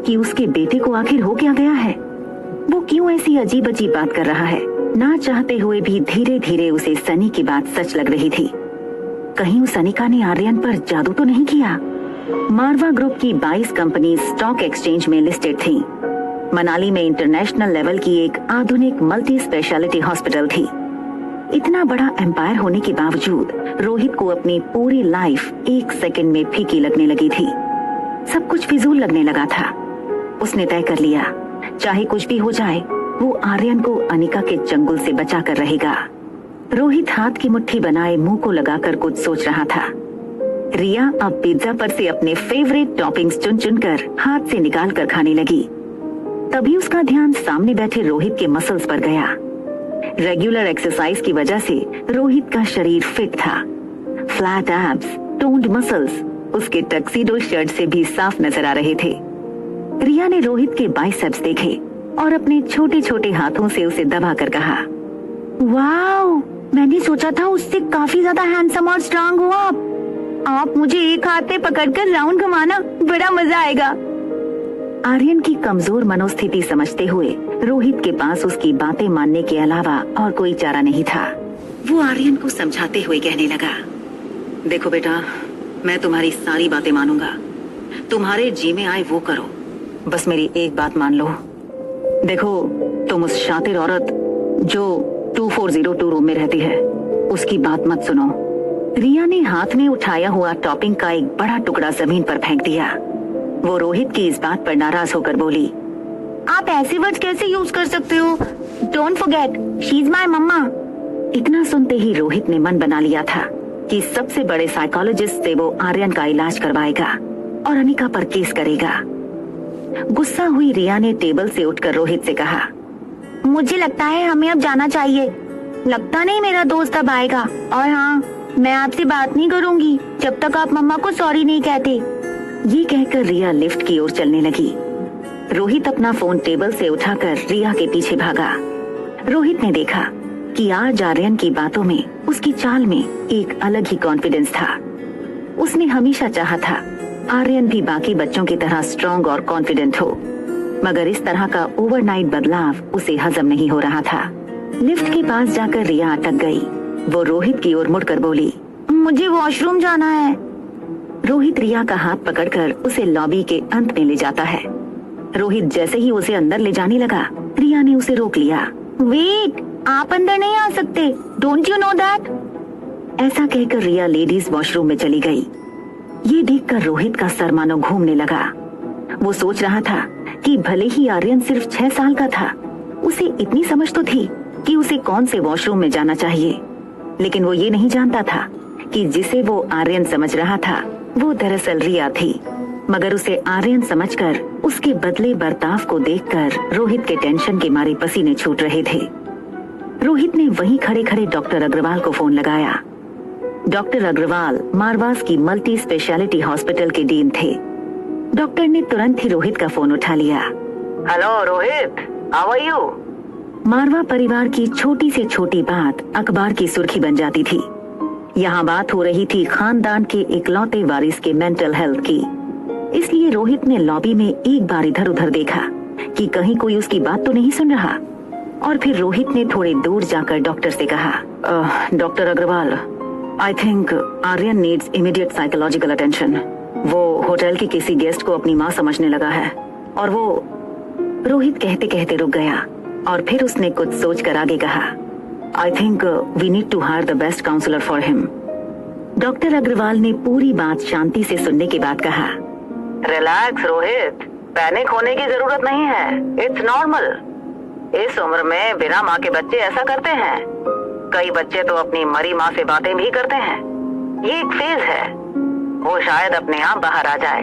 [SPEAKER 1] कि उसके बेटे को आखिर हो क्या गया है। वो क्यों ऐसी अजीब अजीब बात कर रहा है। ना चाहते हुए भी धीरे धीरे उसे सनी की बात सच लग रही थी। कहीं उस अनिका ने आर्यन पर जादू तो नहीं किया? मारवा ग्रुप की 22 कंपनी स्टॉक एक्सचेंज में लिस्टेड थी। मनाली में इंटरनेशनल लेवल की एक आधुनिक मल्टी स्पेशलिटी हॉस्पिटल थी। इतना बड़ा एम्पायर होने के बावजूद रोहित को अपनी पूरी लाइफ एक सेकंड में फीकी लगने लगी थी। सब कुछ फिजूल लगने लगा था। उसने तय कर लिया, चाहे कुछ भी हो जाए, वो आर्यन को अनिका के चंगुल से बचा कर रहेगा। रोहित हाथ की मुट्ठी बनाए मुंह को लगाकर कुछ सोच रहा था। रिया अब पिज्जा पर से अपने फेवरेट टॉपिंग्स चुन चुनकर हाथ से निकाल कर खाने लगी। तभी उसका ध्यान सामने बैठे रोहित के मसल्स पर गया। रेगुलर एक्सरसाइज की वजह से रोहित का शरीर फिट था। फ्लैट एब्स, टोन्ड मसल्स उसके टक्सीडो शर्ट से भी साफ नजर आ रहे थे। रिया ने रोहित के बाइसेप्स देखे और अपने छोटे छोटे हाथों से उसे दबा कर कहा, वाओ, मैंने सोचा था उससे काफी ज्यादा हैंडसम और स्ट्रांग हो आप मुझे एक हाथ में पकड़कर राउंड घुमाना, बड़ा मजा आएगा। आर्यन की कमजोर मनोस्थिति समझते हुए रोहित के पास उसकी बातें मानने के अलावा और कोई चारा नहीं था। वो आर्यन को समझाते हुए कहने लगा, देखो बेटा, मैं तुम्हारी सारी बातें मानूंगा, तुम्हारे जी में आए वो करो, बस मेरी एक बात मान लो। देखो, तुम उस शातिर औरत जो 2402 रूम में रहती है, उसकी बात मत सुनो। रिया ने हाथ में उठाया हुआ टॉपिंग का एक बड़ा टुकड़ा जमीन पर फेंक दिया। वो रोहित की इस बात पर नाराज होकर बोली, आप ऐसे वर्ड कैसे यूज कर सकते हो? Don't forget, she is my mamma. इतना सुनते ही रोहित ने मन बना लिया था कि सबसे बड़े साइकोलॉजिस्ट से वो आर्यन का इलाज करवाएगा और अनिका पर केस करेगा। गुस्सा हुई रिया ने टेबल से उठकर रोहित से कहा, मुझे लगता है हमें अब जाना चाहिए। लगता नहीं मेरा दोस्त अब आएगा, और हाँ, मैं आपसे बात नहीं करूंगी जब तक आप मम्मा को सॉरी नहीं कहते। ये कहकर रिया लिफ्ट की ओर चलने लगी। रोहित अपना फोन टेबल से उठाकर रिया के पीछे भागा। रोहित ने देखा कि आज आर्यन की बातों में, उसकी चाल में एक अलग ही कॉन्फिडेंस था। उसने हमेशा चाहा था आर्यन भी बाकी बच्चों की तरह स्ट्रॉन्ग और कॉन्फिडेंट हो, मगर इस तरह का ओवरनाइट बदलाव उसे हजम नहीं हो रहा था। लिफ्ट के पास जाकर रिया अटक गई। वो रोहित की ओर मुड़कर बोली, मुझे वॉशरूम जाना है। रोहित रिया का हाथ पकड़कर उसे लॉबी के अंत में ले जाता है। रोहित जैसे ही उसे अंदर ले जाने लगा, रिया ने उसे रोक लिया। वेट, आप अंदर नहीं आ सकते, डोंट यू नो दैट? ऐसा कहकर रिया लेडीज वॉशरूम में चली गई। ये देखकर रोहित का सर मानो घूमने लगा। वो सोच रहा था कि भले ही आर्यन सिर्फ 6 साल का था, उसे इतनी समझ तो थी कि उसे कौन से वॉशरूम में जाना चाहिए, लेकिन वो ये नहीं जानता था कि जिसे वो आर्यन समझ रहा था वो दरअसल रिया थी। मगर उसे आर्यन समझकर, उसके बदले बर्ताव को देखकर रोहित के टेंशन के मारे पसीने छूट रहे थे। रोहित ने वहीं खड़े खड़े डॉक्टर अग्रवाल को फोन लगाया। डॉक्टर अग्रवाल मारवास की मल्टी स्पेशलिटी हॉस्पिटल के डीन थे। डॉक्टर ने तुरंत ही रोहित का फोन उठा लिया।
[SPEAKER 2] Hello Rohit, how are you?
[SPEAKER 1] Marwah परिवार की छोटी से छोटी बात अखबार की सुर्खी बन जाती थी। यहाँ बात हो रही थी खानदान के इकलौते वारिस के मेंटल हेल्थ की। इसलिए रोहित ने लॉबी में एक बार इधर उधर देखा कि कहीं कोई उसकी बात तो नहीं सुन रहा, और फिर रोहित ने थोड़े दूर जाकर डॉक्टर से कहा, doctor Agarwal, I think Aryan needs immediate psychological attention. वो होटल के किसी गेस्ट को अपनी माँ समझने लगा है, और वो। रोहित कहते कहते रुक गया और फिर उसने कुछ सोचकर आगे कहा, I think we need to hire the best counsellor for him. Doctor Agarwal ने पूरी बात शांति से सुनने के बाद कहा,
[SPEAKER 2] रिलैक्स रोहित, पैनिक होने की जरूरत नहीं है, इट्स नॉर्मल। इस उम्र में बिना माँ के बच्चे ऐसा करते हैं। कई बच्चे तो अपनी मरी माँ से बातें भी करते हैं। ये एक फेज है, वो शायद अपने आप बाहर आ जाए।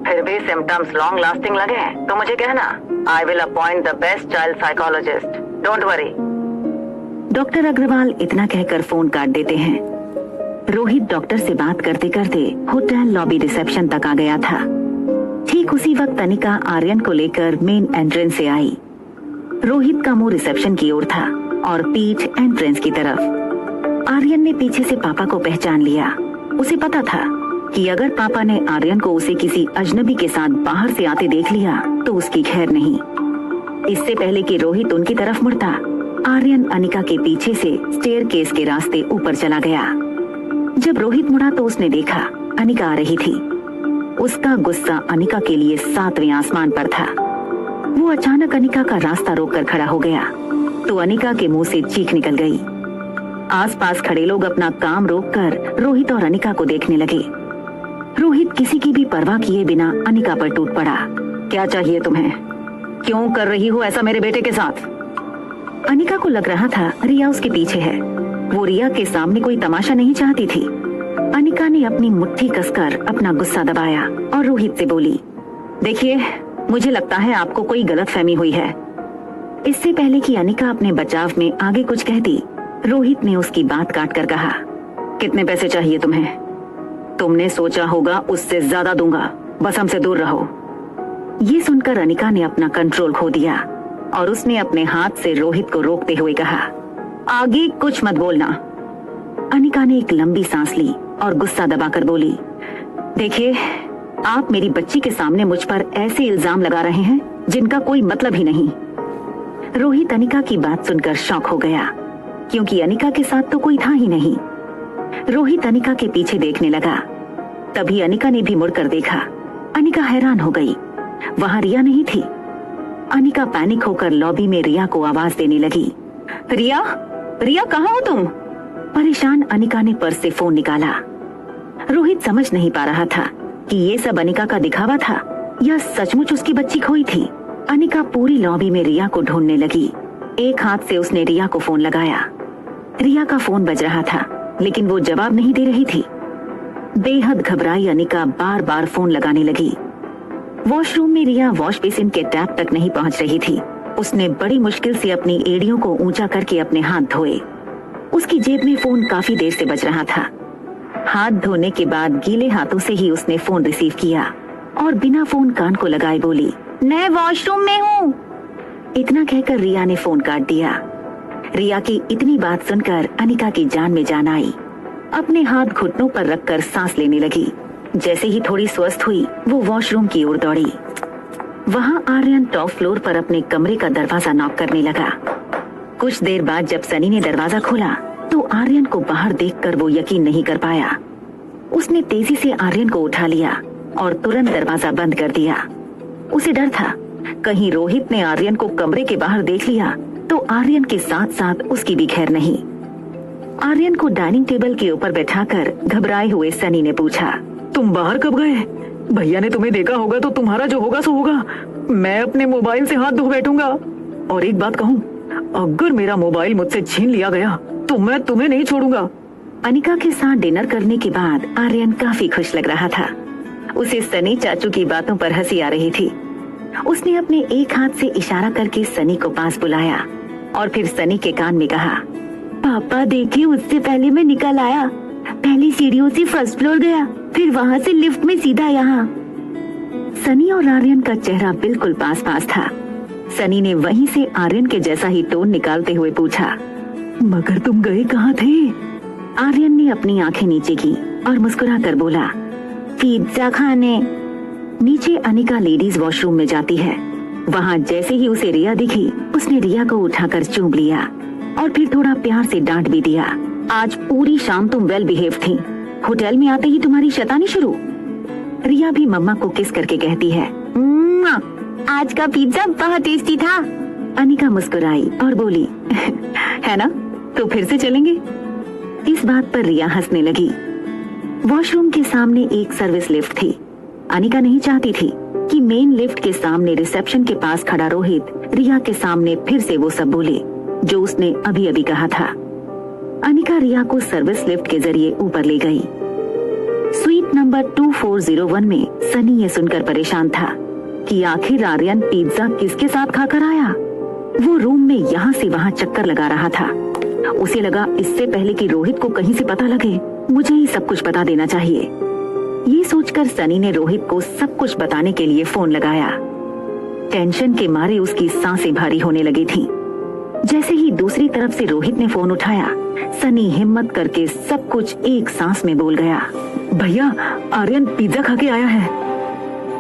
[SPEAKER 2] फिर भी सिम्टम्स लॉन्ग लास्टिंग लगे तो मुझे कहना, I will appoint the best child psychologist, don't worry.
[SPEAKER 1] Doctor Agarwal इतना कहकर फोन काट देते हैं। रोहित डॉक्टर से बात करते करते होटल लॉबी रिसेप्शन तक आ गया था। ठीक उसी वक्त अनिका आर्यन को लेकर मेन एंट्रेंस से आई। रोहित का मुंह रिसेप्शन की ओर था और पीठ एंट्रेंस की तरफ। आर्यन ने पीछे से पापा को पहचान लिया। उसे पता था कि अगर पापा ने आर्यन को उसे किसी अजनबी के साथ बाहर से आते देख लिया तो उसकी खैर नहीं। इससे पहले कि रोहित उनकी तरफ मुड़ता, आर्यन अनिका के पीछे से स्टेयरकेस के रास्ते ऊपर चला गया। जब रोहित मुड़ा तो उसने देखा अनिका आ रही थी। उसका गुस्सा अनिका के लिए 7वें आसमान पर था। वो अचानक अनिका का रास्ता रोककर खड़ा हो गया तो अनिका के मुंह से चीख निकल गई। आसपास खड़े लोग अपना काम रोककर रोहित और अनिका को देखने लगे। रोहित किसी की भी परवाह किए बिना अनिका पर टूट पड़ा। क्या चाहिए तुम्हें? क्यों कर रही हो ऐसा मेरे बेटे के साथ? अनिका को लग रहा था रिया उसके पीछे है। वो रिया के सामने कोई तमाशा नहीं चाहती थी। अनिका ने अपनी मुट्ठी कसकर अपना गुस्सा दबाया और रोहित से बोली, देखिए, मुझे लगता है आपको कोई गलतफहमी हुई है। इससे पहले कि अनिका अपने बचाव में आगे कुछ कहती, रोहित ने उसकी बात काटकर कहा, कितने पैसे चाहिए तुम्हें? तुमने सोचा होगा उससे ज्यादा दूंगा, बस हमसे दूर रहो। ये सुनकर अनिका ने अपना कंट्रोल खो दिया और उसने अपने हाथ से रोहित को रोकते हुए कहा, आगे कुछ मत बोलना। अनिका ने एक लंबी सांस ली और गुस्सा दबाकर बोली, देखिए, आप मेरी बच्ची के सामने मुझ पर ऐसे इल्जाम लगा रहे हैं जिनका कोई मतलब ही नहीं। रोहित अनिका की बात सुनकर शॉक हो गया, क्योंकि अनिका के साथ तो कोई था ही नहीं। रोहित अनिका के पीछे देखने लगा। तभी अनिका ने भी मुड़कर देखा। अनिका हैरान हो गई, वहां रिया नहीं थी। अनिका पैनिक होकर लॉबी में रिया को आवाज देने लगी, रिया, रिया कहाँ हो तुम? परेशान अनिका ने पर्स से फोन निकाला। रोहित समझ नहीं पा रहा था कि ये सब अनिका का दिखावा था या सचमुच उसकी बच्ची खोई थी। अनिका पूरी लॉबी में रिया को ढूंढने लगी। एक हाथ से उसने रिया को फोन लगाया। रिया का फोन बज रहा था, लेकिन वो जवाब नहीं दे रही थी। बेहद घबराई अनिका बार बार फोन लगाने लगी। वॉशरूम में रिया वॉश बेसिन के टैप तक नहीं पहुंच रही थी। उसने बड़ी मुश्किल से अपनी एड़ियों को ऊंचा करके अपने हाथ धोए। उसकी जेब में फोन काफी देर से बज रहा था। हाथ धोने के बाद गीले हाथों से ही उसने फोन रिसीव किया और बिना फोन कान को लगाए बोली, मैं वॉशरूम में हूँ। इतना कहकर रिया ने फोन काट दिया। रिया की इतनी बात सुनकर अनिका की जान में जान आई। अपने हाथ घुटनों पर रखकर सांस लेने लगी। जैसे ही थोड़ी स्वस्थ हुई वो वॉशरूम की ओर दौड़ी। वहाँ आर्यन टॉप फ्लोर पर अपने कमरे का दरवाजा नॉक करने लगा। कुछ देर बाद जब सनी ने दरवाजा खोला तो आर्यन को बाहर देखकर वो यकीन नहीं कर पाया। उसने तेजी से आर्यन को उठा लिया और तुरंत दरवाजा बंद कर दिया। उसे डर था कहीं रोहित ने आर्यन को कमरे के बाहर देख लिया तो आर्यन के साथ साथ उसकी भी खैर नहीं। आर्यन को डाइनिंग टेबल के ऊपर बैठाकर घबराए हुए सनी ने पूछा,
[SPEAKER 3] तुम बाहर कब गए? भैया ने तुम्हें देखा होगा तो तुम्हारा जो होगा सो होगा। मैं अपने मोबाइल से हाथ धो बैठूंगा। और एक बात कहूँ, अगर मेरा मोबाइल मुझसे छीन लिया गया तो मैं तुम्हें नहीं छोड़ूंगा।
[SPEAKER 1] अनिका के साथ डिनर करने के बाद आर्यन काफी खुश लग रहा था। उसे सनी चाचू की बातों पर हंसी आ रही थी। उसने अपने एक हाथ से इशारा करके सनी को पास बुलाया और फिर सनी के कान में कहा, पापा देखिए, उससे पहले मैं निकल आया। पहली सीढ़ियों से फर्स्ट फ्लोर गया, फिर वहाँ से लिफ्ट में सीधा यहाँ। सनी और आर्यन का चेहरा बिल्कुल पास पास था। सनी ने वहीं से आर्यन के जैसा ही टोन निकालते हुए पूछा,
[SPEAKER 3] मगर तुम गए कहाँ थे?
[SPEAKER 1] आर्यन ने अपनी आंखें नीचे की और मुस्कुराकर बोला, पिज्जा खाने। नीचे अनिका लेडीज वॉशरूम में जाती है। वहाँ जैसे ही उसे रिया दिखी उसने रिया को उठाकर चूम लिया और फिर थोड़ा प्यार से डांट भी दिया। आज पूरी शाम तुम वेल बिहेव थी, होटल में आते ही तुम्हारी शैतानी शुरू। रिया भी मम्मा को किस करके कहती है, आज का पिज्जा बहुत टेस्टी था। अनिका मुस्कुराई और बोली, है ना, तो फिर से चलेंगे। इस बात पर रिया हंसने लगी। वॉशरूम के सामने एक सर्विस लिफ्ट थी। अनिका नहीं चाहती थी कि मेन लिफ्ट के सामने रिसेप्शन के पास खड़ा रोहित रिया के सामने फिर से वो सब बोले जो उसने अभी अभी कहा था। अनिका रिया को सर्विस लिफ्ट के जरिए ऊपर ले गई। स्वीट नंबर 2401 में सनी ये सुनकर परेशान था कि आखिर आर्यन पिज्जा किसके साथ खाकर आया। वो रूम में यहाँ से वहाँ चक्कर लगा रहा था। उसे लगा इससे पहले कि रोहित को कहीं से पता लगे मुझे ही सब कुछ बता देना चाहिए। ये सोचकर सनी ने रोहित को सब कुछ बताने के लिए फोन लगाया। टेंशन के मारे उसकी सांसें भारी होने लगी थीं। जैसे ही दूसरी तरफ से रोहित ने फोन उठाया, सनी हिम्मत करके सब कुछ एक सांस में बोल गया,
[SPEAKER 3] भैया आर्यन पिज्जा खा के आया है।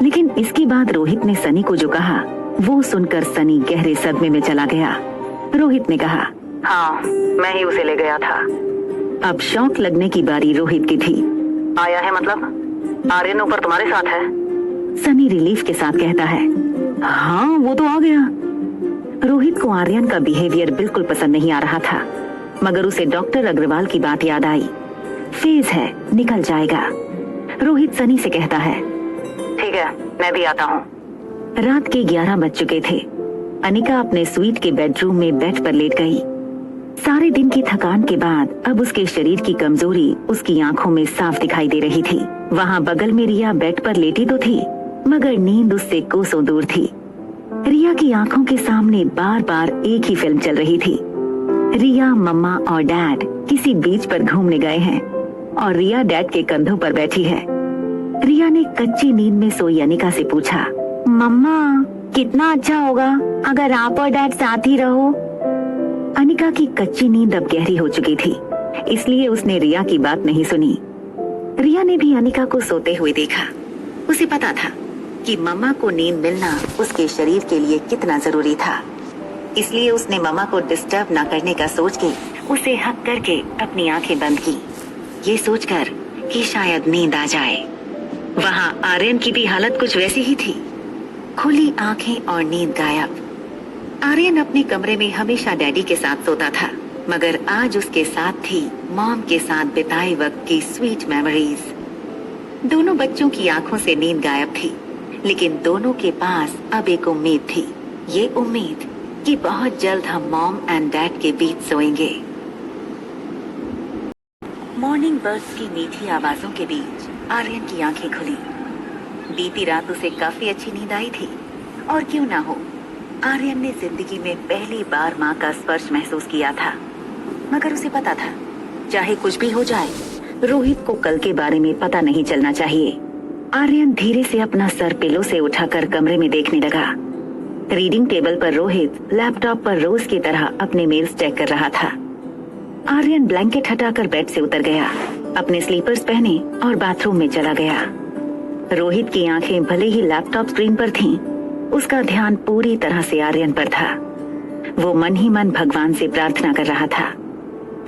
[SPEAKER 1] लेकिन इसके बाद रोहित ने सनी को जो कहा वो सुनकर सनी गहरे सदमे में चला गया। रोहित ने कहा,
[SPEAKER 2] हाँ, मैं ही उसे ले गया था।
[SPEAKER 1] अब शौक लगने की बारी रोहित की थी।
[SPEAKER 2] आया है मतलब? आर्यन ऊपर तुम्हारे साथ है?
[SPEAKER 1] सनी रिलीफ के साथ कहता है,
[SPEAKER 3] हाँ वो तो आ गया।
[SPEAKER 1] रोहित को आर्यन का बिहेवियर बिल्कुल पसंद नहीं आ रहा था, मगर उसे डॉक्टर अग्रवाल की बात याद आई। फेज है, निकल जाएगा। रोहित सनी से कहता है,
[SPEAKER 2] ठीक है, मैं भी आता हूँ।
[SPEAKER 1] रात के 11 बज चुके थे। अनिका अपने स्वीट के बेडरूम में बेड पर लेट गई। सारे दिन की थकान के बाद अब उसके शरीर की कमजोरी उसकी आंखों में साफ दिखाई दे रही थी। वहाँ बगल में रिया बेड पर लेटी तो थी, मगर नींद उससे कोसों दूर थी। रिया की आंखों के सामने बार बार एक ही फिल्म चल रही थी। रिया, मम्मा और डैड किसी बीच पर घूमने गए हैं और रिया डैड के कंधों पर बैठी है। रिया ने कच्ची नींद में सोई अनिका से पूछा, मम्मा कितना अच्छा होगा अगर आप और डैड साथ ही रहो। अनिका की कच्ची नींद अब गहरी हो चुकी थी, इसलिए उसने रिया की बात नहीं सुनी। रिया ने भी अनिका को सोते हुए देखा। उसे पता था कि मम्मा को नींद मिलना उसके शरीर के लिए कितना जरूरी था, इसलिए उसने मम्मा को डिस्टर्ब ना करने का सोच के उसे हक करके अपनी आंखें बंद की, ये सोचकर कि शायद नींद आ जाए। वहाँ आर्यन की भी हालत कुछ वैसी ही थी, खुली आंखें और नींद गायब। आर्यन अपने कमरे में हमेशा डैडी के साथ सोता था, मगर आज उसके साथ थी मॉम के साथ बिताए वक्त की स्वीट मेमोरीज। दोनों बच्चों की आंखों से नींद गायब थी, लेकिन दोनों के पास अब एक उम्मीद थी। ये उम्मीद कि बहुत जल्द हम मॉम एंड डैड के बीच सोएंगे। मॉर्निंग बर्ड्स की मीठी आवाजों के बीच आर्यन की आंखें खुली। बीती रात उसे काफी अच्छी नींद आई थी, और क्यों ना हो, आर्यन ने जिंदगी में पहली बार माँ का स्पर्श महसूस किया था। मगर उसे पता था चाहे कुछ भी हो जाए, रोहित को कल के बारे में पता नहीं चलना चाहिए। आर्यन धीरे से अपना सर पिलो से उठाकर कमरे में देखने लगा। रीडिंग टेबल पर रोहित लैपटॉप पर रोज की तरह अपने मेल्स चेक कर रहा था। आर्यन ब्लैंकेट हटाकर बेड से उतर गया, अपने स्लीपर्स पहने और बाथरूम में चला गया। रोहित की आंखें भले ही लैपटॉप स्क्रीन पर थीं, उसका ध्यान पूरी तरह से आर्यन पर था। वो मन ही मन भगवान से प्रार्थना कर रहा था,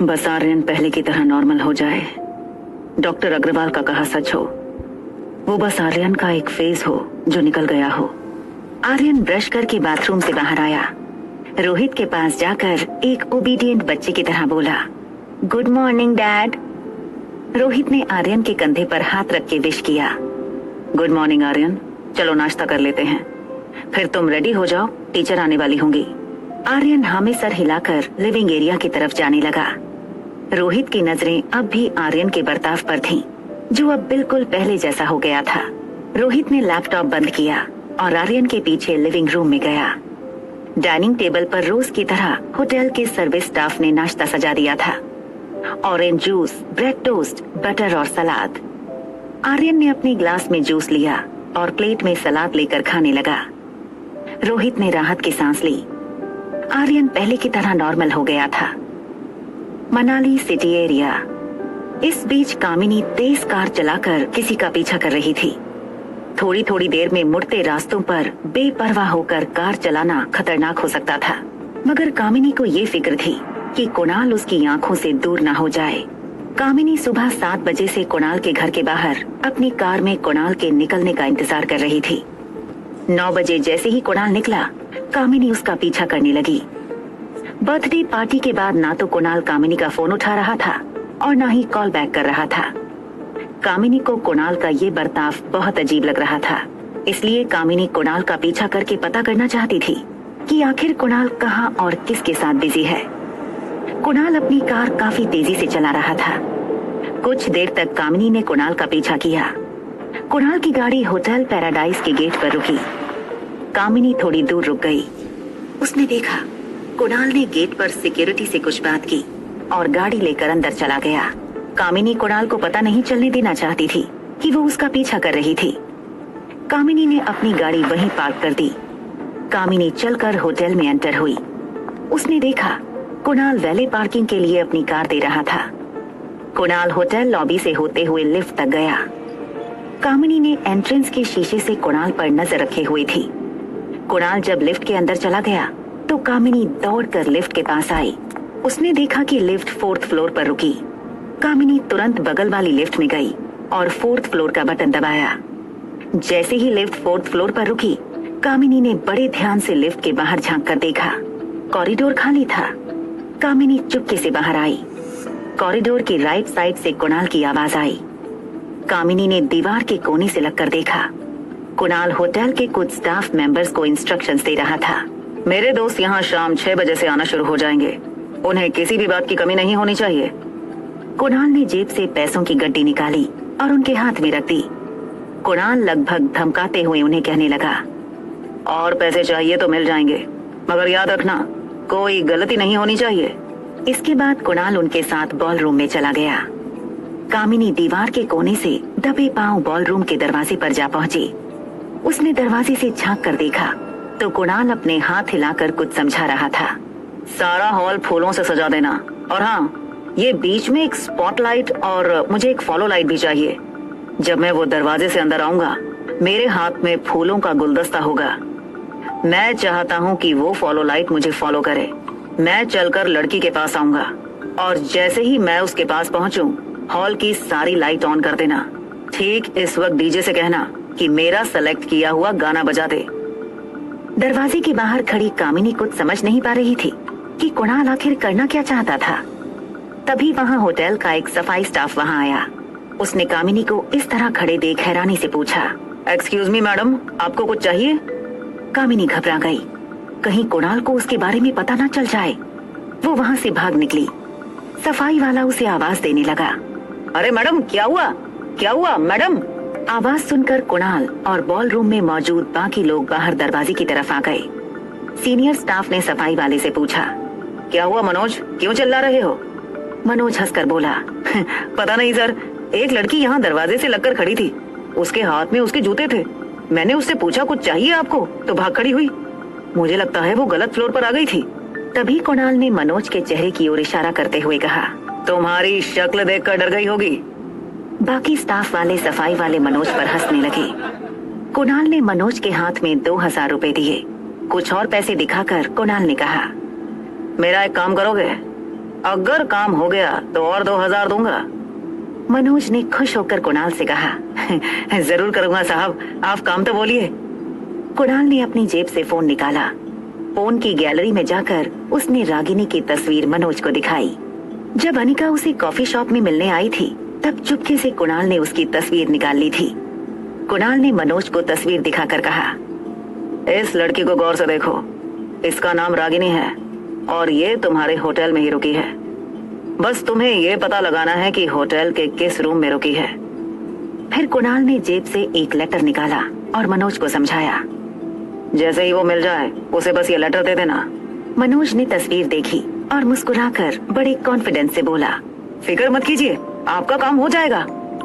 [SPEAKER 1] बस आर्यन पहले की तरह नॉर्मल हो जाए। डॉक्टर अग्रवाल का कहा सच हो, वो बस आर्यन का एक फेज हो जो निकल गया हो। आर्यन ब्रश करके बाथरूम से बाहर आया। रोहित के पास जाकर एक ओबीडिएंट बच्चे की तरह बोला, गुड मॉर्निंग डैड। रोहित ने आर्यन के कंधे पर हाथ रख के विश किया। गुड मॉर्निंग आर्यन, चलो नाश्ता कर लेते हैं, फिर तुम रेडी हो जाओ, टीचर आने वाली होंगी। आर्यन हाँ में सर हिलाकर लिविंग एरिया की तरफ जाने लगा। रोहित की नजरें अब भी आर्यन के बर्ताव पर थीं, जो अब बिल्कुल पहले जैसा हो गया था। रोहित ने लैपटॉप बंद किया और आर्यन के पीछे लिविंग रूम में गया। डाइनिंग टेबल पर रोज की तरह होटल के सर्विस स्टाफ ने नाश्ता सजा दिया था। Orange juice, bread toast, butter और सलाद। आर्यन ने अपनी ग्लास में जूस लिया और प्लेट में सलाद लेकर खाने लगा। रोहित ने राहत की सांस ली। आर्यन पहले की तरह नॉर्मल हो गया था। Manali city area. इस बीच कामिनी तेज कार चलाकर किसी का पीछा कर रही थी। थोड़ी थोड़ी देर में मुड़ते रास्तों पर बेपरवाह होकर कार चलाना खतरनाक हो सकता था, मगर कामिनी को ये फिक्र थी कि कुणाल उसकी आंखों से दूर ना हो जाए। कामिनी सुबह 7 बजे से कुणाल के घर के बाहर अपनी कार में कुणाल के निकलने का इंतजार कर रही थी। 9 बजे जैसे ही कुणाल निकला, कामिनी उसका पीछा करने लगी। बर्थडे पार्टी के बाद ना तो कुणाल कामिनी का फोन उठा रहा था और ना ही कॉल बैक कर रहा था। कामिनी को कुणाल का ये बर्ताव बहुत अजीब लग रहा था, इसलिए कामिनी कुणाल का पीछा करके पता करना चाहती थी कि आखिर कुणाल कहाँ और किसके साथ बिजी है। कुणाल अपनी कार काफी तेजी से चला रहा था। कुछ देर तक कामिनी ने कुणाल का पीछा किया। कुणाल की गाड़ी होटल पैराडाइज के गेट पर रुकी। कामिनी थोड़ी दूर रुक गई। उसने देखा कुणाल ने गेट पर सिक्योरिटी से कुछ बात की और गाड़ी लेकर अंदर चला गया। कामिनी कुणाल को पता नहीं चलने देना चाहती थी कि वो उसका पीछा कर रही थी। कामिनी ने अपनी गाड़ी वहीं पार्क कर दी। कामिनी चलकर होटल में एंटर हुई। उसने देखा कुणाल वैले पार्किंग के लिए अपनी कार दे रहा था। कुणाल होटल लॉबी से होते हुए लिफ्ट तक गया। कामिनी ने एंट्रेंस के शीशे से कुणाल पर नजर रखे हुई थी। कुणाल जब लिफ्ट के अंदर चला गया तो कामिनी दौड़कर लिफ्ट के पास आई। उसने देखा कि लिफ्ट 4th फ्लोर पर रुकी। कामिनी तुरंत बगल वाली लिफ्ट में गई और 4th फ्लोर का बटन दबाया। जैसे ही लिफ्ट 4th फ्लोर पर रुकी, कामिनी ने बड़े ध्यान से लिफ्ट के बाहर झांक कर देखा। कॉरिडोर खाली था। कामिनी चुपके से बाहर आई। कॉरिडोर की राइट साइड से कुणाल की आवाज आई। कामिनी ने दीवार के कोने से लगकर देखा। कुणाल होटल के कुछ स्टाफ मेंबर्स को इंस्ट्रक्शंस दे रहा था। मेरे दोस्त यहाँ शाम 6 बजे से आना शुरू हो जाएंगे, उन्हें किसी भी बात की कमी नहीं होनी चाहिए। कुणाल ने जेब से पैसों की गड्डी निकाली और उनके हाथ में रख दी। कुणाल लगभग धमकाते हुए उन्हें कहने लगा, और पैसे चाहिए तो मिल जाएंगे, मगर याद रखना कोई गलती नहीं होनी चाहिए। इसके बाद कुणाल उनके साथ बॉलरूम में चला गया। कामिनी दीवार के कोने से दबे पांव बॉलरूम के दरवाजे पर जा पहुंची। उसने दरवाजे से झांक कर देखा तो कुणाल अपने हाथ हिलाकर कुछ समझा रहा था। सारा हॉल फूलों से सजा देना, और हाँ, ये बीच में एक स्पॉटलाइट और मुझे एक फॉलो लाइट भी चाहिए। जब मैं वो दरवाजे से अंदर आऊंगा, मेरे हाथ में फूलों का गुलदस्ता होगा। मैं चाहता हूँ कि वो फॉलो लाइट मुझे फॉलो करे। मैं चलकर लड़की के पास आऊंगा और जैसे ही मैं उसके पास पहुंचूं, हॉल की सारी लाइट ऑन कर देना। ठीक इस वक्त डीजे से कहना कि मेरा सेलेक्ट किया हुआ गाना बजा दे। दरवाजे के बाहर खड़ी कामिनी कुछ समझ नहीं पा रही थी कि कुणाल आखिर करना क्या चाहता था। तभी वहाँ होटल का एक सफाई स्टाफ वहाँ आया। उसने कामिनी को इस तरह खड़े देख हैरानी से पूछा, एक्सक्यूज मी मैडम, आपको कुछ चाहिए? कामिनी घबरा गई, कहीं कुणाल को उसके बारे में पता न चल जाए। वो वहाँ से भाग निकली। सफाई वाला उसे आवाज देने लगा, अरे मैडम क्या हुआ, क्या हुआ मैडम? आवाज सुनकर कुणाल और बॉलरूम में मौजूद बाकी लोग बाहर दरवाजे की तरफ आ गए। सीनियर स्टाफ ने सफाई वाले से पूछा, क्या हुआ मनोज, क्यों चिल्ला रहे हो? मनोज हंसकर बोला, पता नहीं सर, एक लड़की यहाँ दरवाजे से लगकर खड़ी थी, उसके हाथ में उसके जूते थे। मैंने उससे पूछा कुछ चाहिए आपको, तो भाग खड़ी हुई।
[SPEAKER 3] मुझे लगता है वो गलत फ्लोर पर आ गई थी।
[SPEAKER 1] तभी कुणाल ने मनोज के चेहरे की ओर इशारा करते हुए कहा,
[SPEAKER 3] तुम्हारी शक्ल देखकर डर गई होगी।
[SPEAKER 1] बाकी स्टाफ वाले सफाई वाले मनोज पर हंसने लगे। कुणाल ने मनोज के हाथ में 2000 रुपए दिए। कुछ और पैसे दिखाकर कुणाल ने कहा,
[SPEAKER 3] मेरा एक काम करोगे? अगर काम हो गया तो और 2000 दूंगा।
[SPEAKER 1] मनोज ने खुश होकर कुणाल से कहा,
[SPEAKER 3] जरूर करूंगा साहब, आप काम तो बोलिए।
[SPEAKER 1] कुणाल ने अपनी जेब से फोन निकाला। फोन की गैलरी में जाकर उसने रागिनी की तस्वीर मनोज को दिखाई। जब अनिका उसे कॉफी शॉप में मिलने आई थी तब चुपके से कुणाल ने उसकी तस्वीर निकाल ली थी। कुणाल ने मनोज को तस्वीर दिखाकर कहा,
[SPEAKER 3] इस लड़की को गौर से देखो, इसका नाम रागिनी है और ये तुम्हारे होटल में ही रुकी है। बस तुम्हें ये पता लगाना है कि होटल के किस रूम में रुकी है।
[SPEAKER 1] फिर कुणाल ने जेब से एक लेटर निकाला और मनोज को समझाया।
[SPEAKER 3] जैसे ही वो मिल जाए उसे बस ये लेटर दे देना।
[SPEAKER 1] मनोज ने तस्वीर देखी और मुस्कुराकर बड़े कॉन्फिडेंस से बोला,
[SPEAKER 3] फिक्र मत कीजिए, आपका काम हो जाएगा,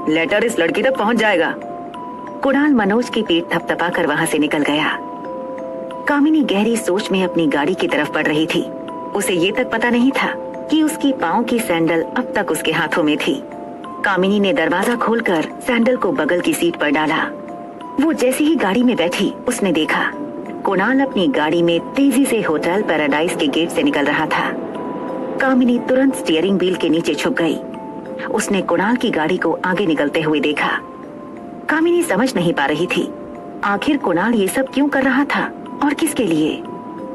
[SPEAKER 3] लेटर इस लड़की तक पहुंच जाएगा।
[SPEAKER 1] कुणाल मनोज की पीठ थपथपाकर वहां से निकल गया। कामिनी गहरी सोच में अपनी गाड़ी की तरफ बढ़ रही थी। उसे ये तक पता नहीं था कि उसकी पाँव की सैंडल अब तक उसके हाथों में थी। कामिनी ने दरवाजा खोलकर सैंडल को बगल की सीट पर डाला। वो जैसे ही गाड़ी में बैठी उसने देखा कुणाल अपनी गाड़ी में तेजी से होटल पैराडाइज के गेट से निकल रहा था। कामिनी तुरंत स्टीयरिंग व्हील के नीचे छुप गई। उसने कुणाल की गाड़ी को आगे निकलते हुए देखा। कामिनी समझ नहीं पा रही थी आखिर कुणाल ये सब क्यों कर रहा था और किसके लिए।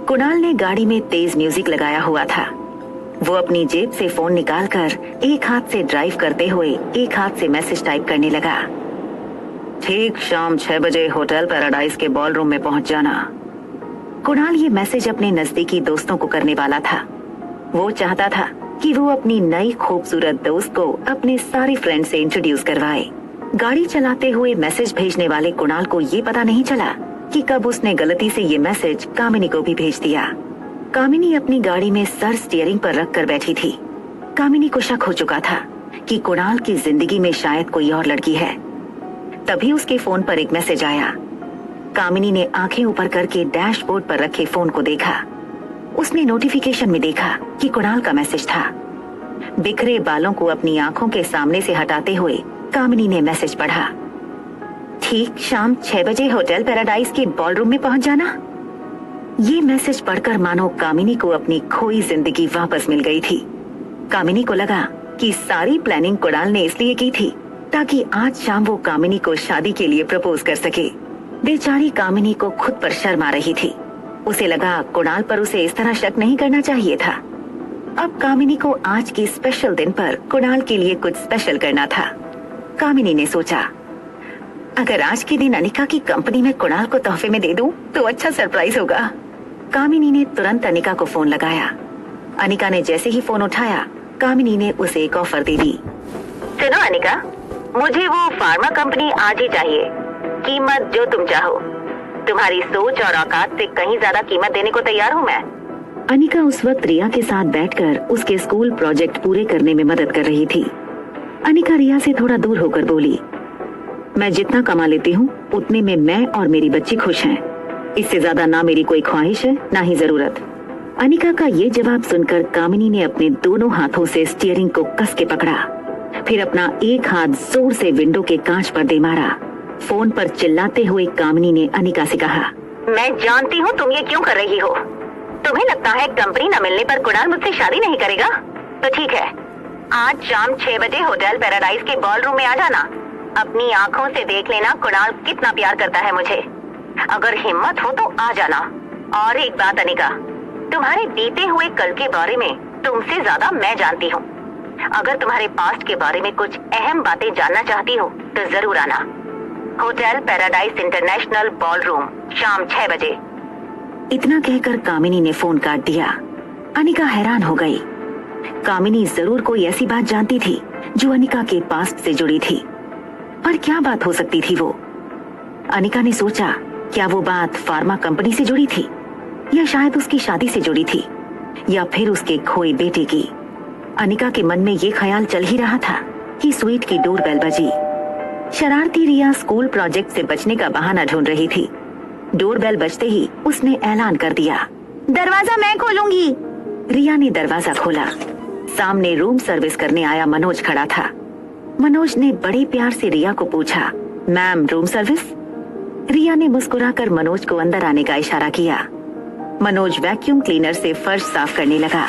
[SPEAKER 1] कुणाल ने गाड़ी में तेज म्यूजिक लगाया हुआ था। वो अपनी जेब से फोन निकालकर एक हाथ से ड्राइव करते हुए एक हाथ से मैसेज टाइप करने लगा।
[SPEAKER 3] ठीक शाम 6 बजे होटल पैराडाइज के बॉलरूम में पहुंच जाना।
[SPEAKER 1] कुणाल ये मैसेज अपने नजदीकी दोस्तों को करने वाला था। वो चाहता था कि वो अपनी नई खूबसूरत दोस्त को अपने सारे फ्रेंड से इंट्रोड्यूस करवाए। गाड़ी चलाते हुए मैसेज भेजने वाले कुणाल को ये पता नहीं चला कि कब उसने गलती से ये मैसेज कामिनी को भी भेज दिया। कामिनी अपनी गाड़ी में सर स्टीयरिंग पर रखकर बैठी थी। कामिनी को शक हो चुका था कि कुणाल की जिंदगी में शायद कोई और लड़की है। तभी उसके फोन पर एक मैसेज आया। कामिनी ने आंखें ऊपर करके डैशबोर्ड पर रखे फोन को देखा। उसने नोटिफिकेशन में देखा कि कुणाल का मैसेज था। बिखरे बालों को अपनी आंखों के सामने से हटाते हुए कामिनी ने मैसेज पढ़ा, ठीक शाम 6 बजे होटल पैराडाइज के बॉलरूम में पहुंच जाना। ये मैसेज पढ़कर मानो कामिनी को अपनी खोई जिंदगी वापस मिल गई थी। कामिनी को लगा कि सारी प्लानिंग कुणाल ने इसलिए की थी ताकि आज शाम वो कामिनी को शादी के लिए प्रपोज कर सके। बेचारी कामिनी को खुद पर शर्म आ रही थी। उसे लगा कुणाल पर उसे इस तरह शक नहीं करना चाहिए था। अब कामिनी को आज के स्पेशल दिन पर कुणाल के लिए कुछ स्पेशल करना था। कामिनी ने सोचा, अगर आज के दिन अनिका की कंपनी में कुणाल को तोहफे में दे दूं तो अच्छा सरप्राइज होगा। कामिनी ने तुरंत अनिका को फोन लगाया। अनिका ने जैसे ही फोन उठाया कामिनी ने उसे एक ऑफर दे दी।
[SPEAKER 2] सुनो अनिका, मुझे वो फार्मा कंपनी आज ही चाहिए, कीमत जो तुम चाहो। तुम्हारी सोच और औकात से कहीं ज्यादा कीमत देने को तैयार हूँ मैं।
[SPEAKER 1] अनिका उस वक्त रिया के साथ बैठकर उसके स्कूल प्रोजेक्ट पूरे करने में मदद कर रही थी। अनिका रिया से थोड़ा दूर होकर बोली, मैं जितना कमा लेती हूँ उतने में मैं और मेरी बच्ची खुश हैं। इससे ज्यादा ना मेरी कोई ख्वाहिश है ना ही जरूरत। अनिका का ये जवाब सुनकर कामिनी ने अपने दोनों हाथों से स्टीयरिंग को कस के पकड़ा। फिर अपना एक हाथ जोर से विंडो के कांच पर दे मारा। फोन पर चिल्लाते हुए कामिनी ने अनिका से कहा,
[SPEAKER 2] मैं जानती हूँ तुम ये क्यों कर रही हो। तुम्हें लगता है कंपनी न मिलने पर कुणाल मुझसे शादी नहीं करेगा? तो ठीक है, आज शाम 6 बजे होटल पैराडाइज के बॉलरूम में आ जाना। अपनी आंखों से देख लेना कुणाल कितना प्यार करता है मुझे। अगर हिम्मत हो तो आ जाना। और एक बात अनिका, तुम्हारे बीते हुए कल के बारे में तुमसे ज्यादा मैं जानती हूँ। अगर तुम्हारे पास्ट के बारे में कुछ अहम बातें जानना चाहती हो तो जरूर आना। होटल पैराडाइज इंटरनेशनल बॉलरूम शाम 6 बजे।
[SPEAKER 1] इतना कहकर कामिनी ने फोन काट दिया। अनिका हैरान हो गई। कामिनी जरूर कोई ऐसी बात जानती थी जो अनिका के पास्ट से जुड़ी थी, पर क्या बात हो सकती थी वो? अनिका ने सोचा, क्या वो बात फार्मा कंपनी से जुड़ी थी या शायद उसकी शादी से जुड़ी थी या फिर उसके खोए बेटे की। अनिका के मन में ये ख्याल चल ही रहा था कि स्वीट की डोरबेल बजी। शरारती रिया स्कूल प्रोजेक्ट से बचने का बहाना ढूंढ रही थी। डोरबेल बजते ही उसने ऐलान कर दिया, दरवाजा मैं खोलूंगी। रिया ने दरवाजा खोला। सामने रूम सर्विस करने आया मनोज खड़ा था। मनोज ने बड़े प्यार से रिया को पूछा, मैम रूम सर्विस? रिया ने मुस्कुराकर मनोज को अंदर आने का इशारा किया। मनोज वैक्यूम क्लीनर से फर्श साफ करने लगा।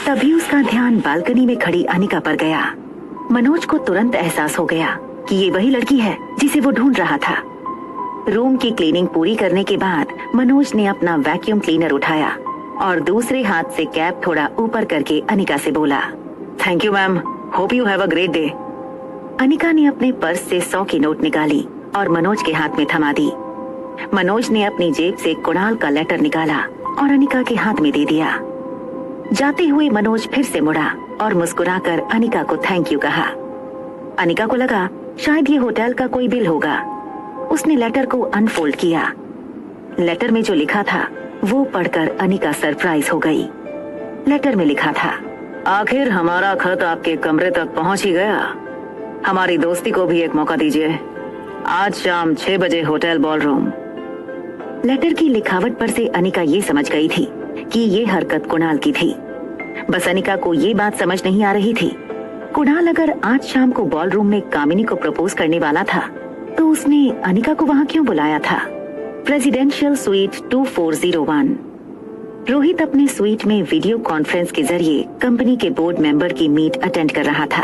[SPEAKER 1] तभी उसका ध्यान बालकनी में खड़ी अनिका पर गया। मनोज को तुरंत एहसास हो गया कि ये वही लड़की है जिसे वो ढूंढ रहा था। रूम की क्लीनिंग पूरी करने के बाद मनोज ने अपना वैक्यूम क्लीनर उठाया और दूसरे हाथ से कैप थोड़ा ऊपर करके अनिका से बोला, thank you ma'am, hope you have a great day. Anika ने अपने पर्स से 100 की नोट निकाली और मनोज के हाथ में थमा दी। मनोज ने अपनी जेब से कुणाल का लेटर निकाला और अनिका के हाथ में दे दिया। जाते हुए मनोज फिर से मुड़ा और मुस्कुराकर अनिका को थैंक यू कहा। अनिका को लगा शायद ये होटल का कोई बिल होगा। उसने लेटर को अनफोल्ड किया। लेटर में जो लिखा था वो पढ़कर अनिका सरप्राइज हो गई। लेटर में लिखा था, आखिर हमारा खत आपके कमरे तक पहुंच ही गया। हमारी दोस्ती को भी एक मौका दीजिए। आज शाम 6 बजे होटल बॉलरूम। लेटर की लिखावट पर से अनिका ये समझ गई थी कि ये हरकत कुणाल की थी। बस अनिका को ये बात समझ नहीं आ रही थी, कुणाल अगर आज शाम को बॉलरूम में कामिनी को प्रपोज करने वाला था तो उसने अनिका को वहां क्यों बुलाया था? Presidential suite 2401। रोहित अपने स्वीट में वीडियो कॉन्फ्रेंस के जरिए कंपनी के बोर्ड मेंबर की मीट अटेंड कर रहा था।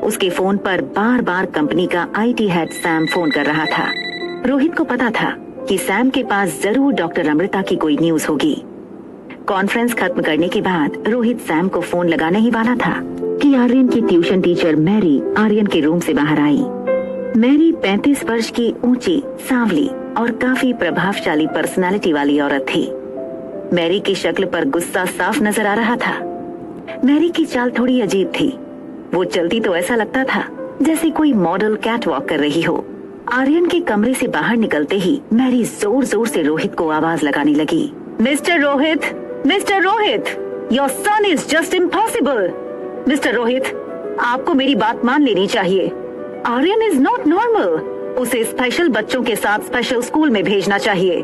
[SPEAKER 1] उसके फोन पर बार बार कंपनी का आईटी हेड सैम फोन कर रहा था। रोहित को पता था कि सैम के पास जरूर डॉक्टर अमृता की कोई न्यूज होगी। कॉन्फ्रेंस खत्म करने के बाद रोहित सैम को फोन लगाने ही वाला था कि आर्यन की ट्यूशन टीचर मैरी आर्यन के रूम से बाहर आई। मैरी 35 वर्ष की ऊंची, सांवली और काफी प्रभावशाली पर्सनालिटी वाली औरत थी। मैरी की शक्ल पर गुस्सा साफ नजर आ रहा था। मैरी की चाल थोड़ी अजीब थी। वो चलती तो ऐसा लगता था जैसे कोई मॉडल कैट वॉक कर रही हो। आर्यन के कमरे से बाहर निकलते ही मैरी जोर जोर से रोहित को आवाज लगाने लगी, mister Rohit, mister Rohit, your son is just impossible. Mister Rohit, आपको मेरी बात मान लेनी चाहिए। Aryan is not normal. उसे स्पेशल बच्चों के साथ स्पेशल स्कूल में भेजना चाहिए।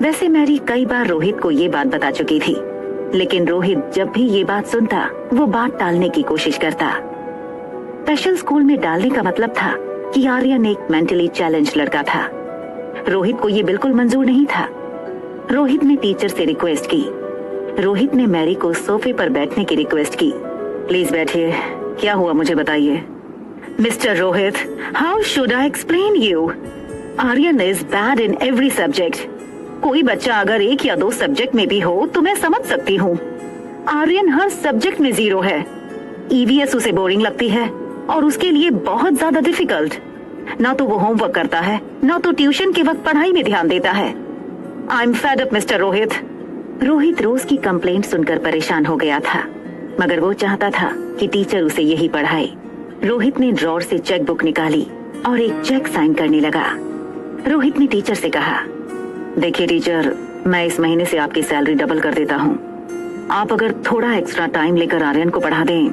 [SPEAKER 1] वैसे मैरी कई बार रोहित को ये बात बता चुकी थी, लेकिन रोहित जब भी ये बात सुनता वो बात टालने की कोशिश करता। स्पेशल स्कूल में डालने का मतलब था कि आर्यन एक मेंटली चैलेंज लड़का था। रोहित को ये बिल्कुल मंजूर नहीं था। रोहित ने टीचर से रिक्वेस्ट की। रोहित ने मैरी को सोफे पर बैठने की रिक्वेस्ट की। प्लीज बैठिए, क्या हुआ मुझे बताइए। Mister Rohit, how should I explain you? Aryan is bad in every subject. कोई बच्चा अगर 1 या 2 सब्जेक्ट में भी हो तो मैं समझ सकती हूँ। आर्यन हर सब्जेक्ट में 0 है। ईवीएस उसे बोरिंग लगती है और उसके लिए बहुत ज्यादा डिफिकल्ट। ना तो वो होमवर्क करता है, ना तो ट्यूशन के वक्त पढ़ाई में ध्यान देता है। I am fed up Mr Rohit. Rohit रोज की कंप्लेंट सुनकर परेशान हो गया था, मगर वो चाहता था कि टीचर उसे यही पढ़ाए। रोहित ने ड्रॉर से चेक बुक निकाली और एक चेक साइन करने लगा। रोहित ने टीचर से कहा, देखिए टीचर, मैं इस महीने से आपकी सैलरी डबल कर देता हूँ। आप अगर थोड़ा एक्स्ट्रा टाइम लेकर आर्यन को पढ़ा दें।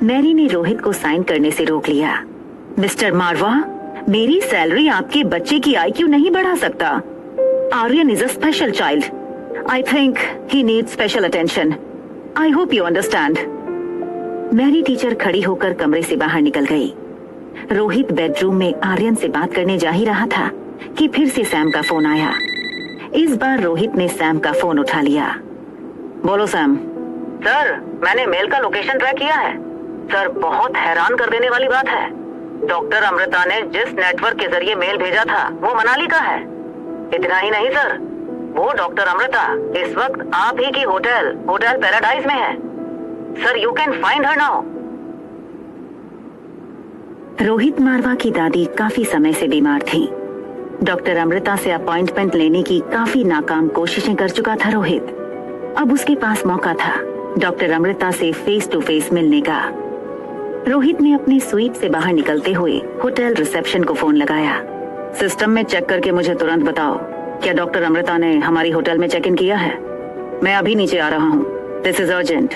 [SPEAKER 1] मैरी ने रोहित को साइन करने से रोक लिया। मिस्टर मारवा, मेरी सैलरी आपके बच्चे की IQ नहीं बढ़ा सकता। Aryan is a special child. I think he needs special attention. I hope you understand. Mary teacher खड़ी होकर कमरे से बाहर निकल गई। रोहित बेडरूम में आर्यन से बात करने जा ही रहा था कि फिर से सैम का फोन आया। इस बार रोहित ने सैम का फोन उठा लिया। बोलो सैम।
[SPEAKER 2] सर, मैंने मेल का लोकेशन ट्रैक किया है। सर, बहुत हैरान कर देने वाली बात है। डॉक्टर अमृता ने जिस नेटवर्क के जरिए मेल भेजा था वो मनाली का है। इतना ही नहीं सर, वो डॉक्टर अमृता इस वक्त आप ही की होटल पैराडाइज में है। Sir, you can find her now.
[SPEAKER 1] Rohit Marwah की दादी काफी समय से बीमार थी। डॉक्टर अमृता से अपॉइंटमेंट लेने की काफी नाकाम कोशिशें कर चुका था रोहित। अब उसके पास मौका था डॉक्टर अमृता से फेस टू फेस मिलने का। रोहित ने अपनी स्वीट से बाहर निकलते हुए होटल रिसेप्शन को फोन लगाया। सिस्टम में चेक करके मुझे तुरंत बताओ, क्या डॉक्टर अमृता ने हमारी होटल में चेक इन किया है? मैं अभी नीचे आ रहा हूँ। This is urgent.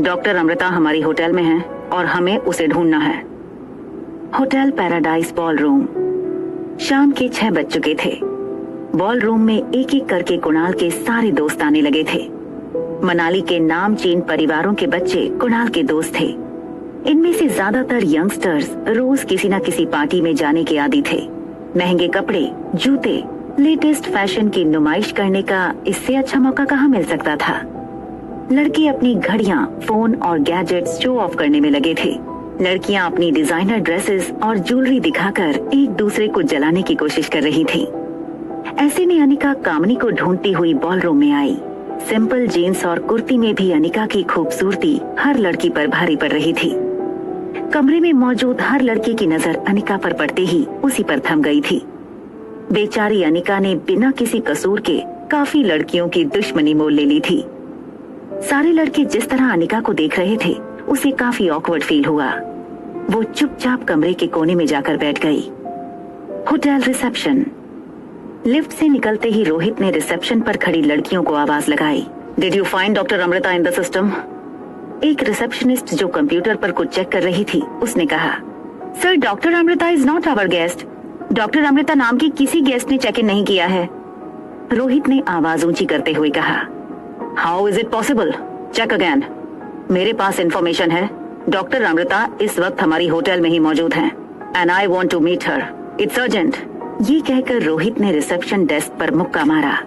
[SPEAKER 1] Doctor Amrita हमारी होटल में है और हमें उसे ढूंढना है। Hotel paradise ballroom. शाम के 6 बज चुके थे। बॉल रूम में एक एक करके कुणाल के सारे दोस्त आने लगे थे। मनाली के नामचीन परिवारों के बच्चे कुणाल के दोस्त थे। इनमें से ज्यादातर यंगस्टर्स रोज किसी न किसी पार्टी में जाने के आदी थे। महंगे कपड़े, जूते, लेटेस्ट फैशन की नुमाइश करने का इससे अच्छा मौका कहाँ मिल सकता था। लड़के अपनी घड़ियां, फोन और गैजेट्स शो ऑफ करने में लगे थे। लड़कियां अपनी डिजाइनर ड्रेसेस और ज्वेलरी दिखाकर एक दूसरे को जलाने की कोशिश कर रही थी। ऐसे में अनिका कामिनी को ढूंढती हुई बॉल रूम में आई। सिंपल जीन्स और कुर्ती में भी अनिका की खूबसूरती हर लड़की पर भारी पड़ रही थी। कमरे में मौजूद हर लड़की की नजर अनिका पर पड़ते ही उसी पर थम गई थी। बेचारी अनिका ने बिना किसी कसूर के काफी लड़कियों की दुश्मनी मोल ले ली थी। सारे लड़के जिस तरह अनिका को देख रहे थे उसे काफी ऑकवर्ड फील हुआ। वो चुपचाप कमरे के कोने में जाकर बैठ गई। Hotel reception. लिफ्ट से निकलते ही रोहित ने रिसेप्शन पर खड़ी लड़कियों को आवाज लगाई। Did you find doctor Amrita in the system? एक रिसेप्शनिस्ट जो कंप्यूटर पर कुछ चेक कर रही थी उसने कहा, sir, doctor Amrita is not our guest. Doctor Amrita नाम की किसी गेस्ट ने चेक इन नहीं किया है। रोहित ने आवाज ऊंची करते हुए कहा, how is it possible? Check again. मेरे पास इंफॉर्मेशन है, डॉक्टर अमृता इस वक्त हमारी होटल में ही मौजूद हैं, and I want to meet her, it's urgent. ये कहकर रोहित ने रिसेप्शन डेस्क पर मुक्का मारा।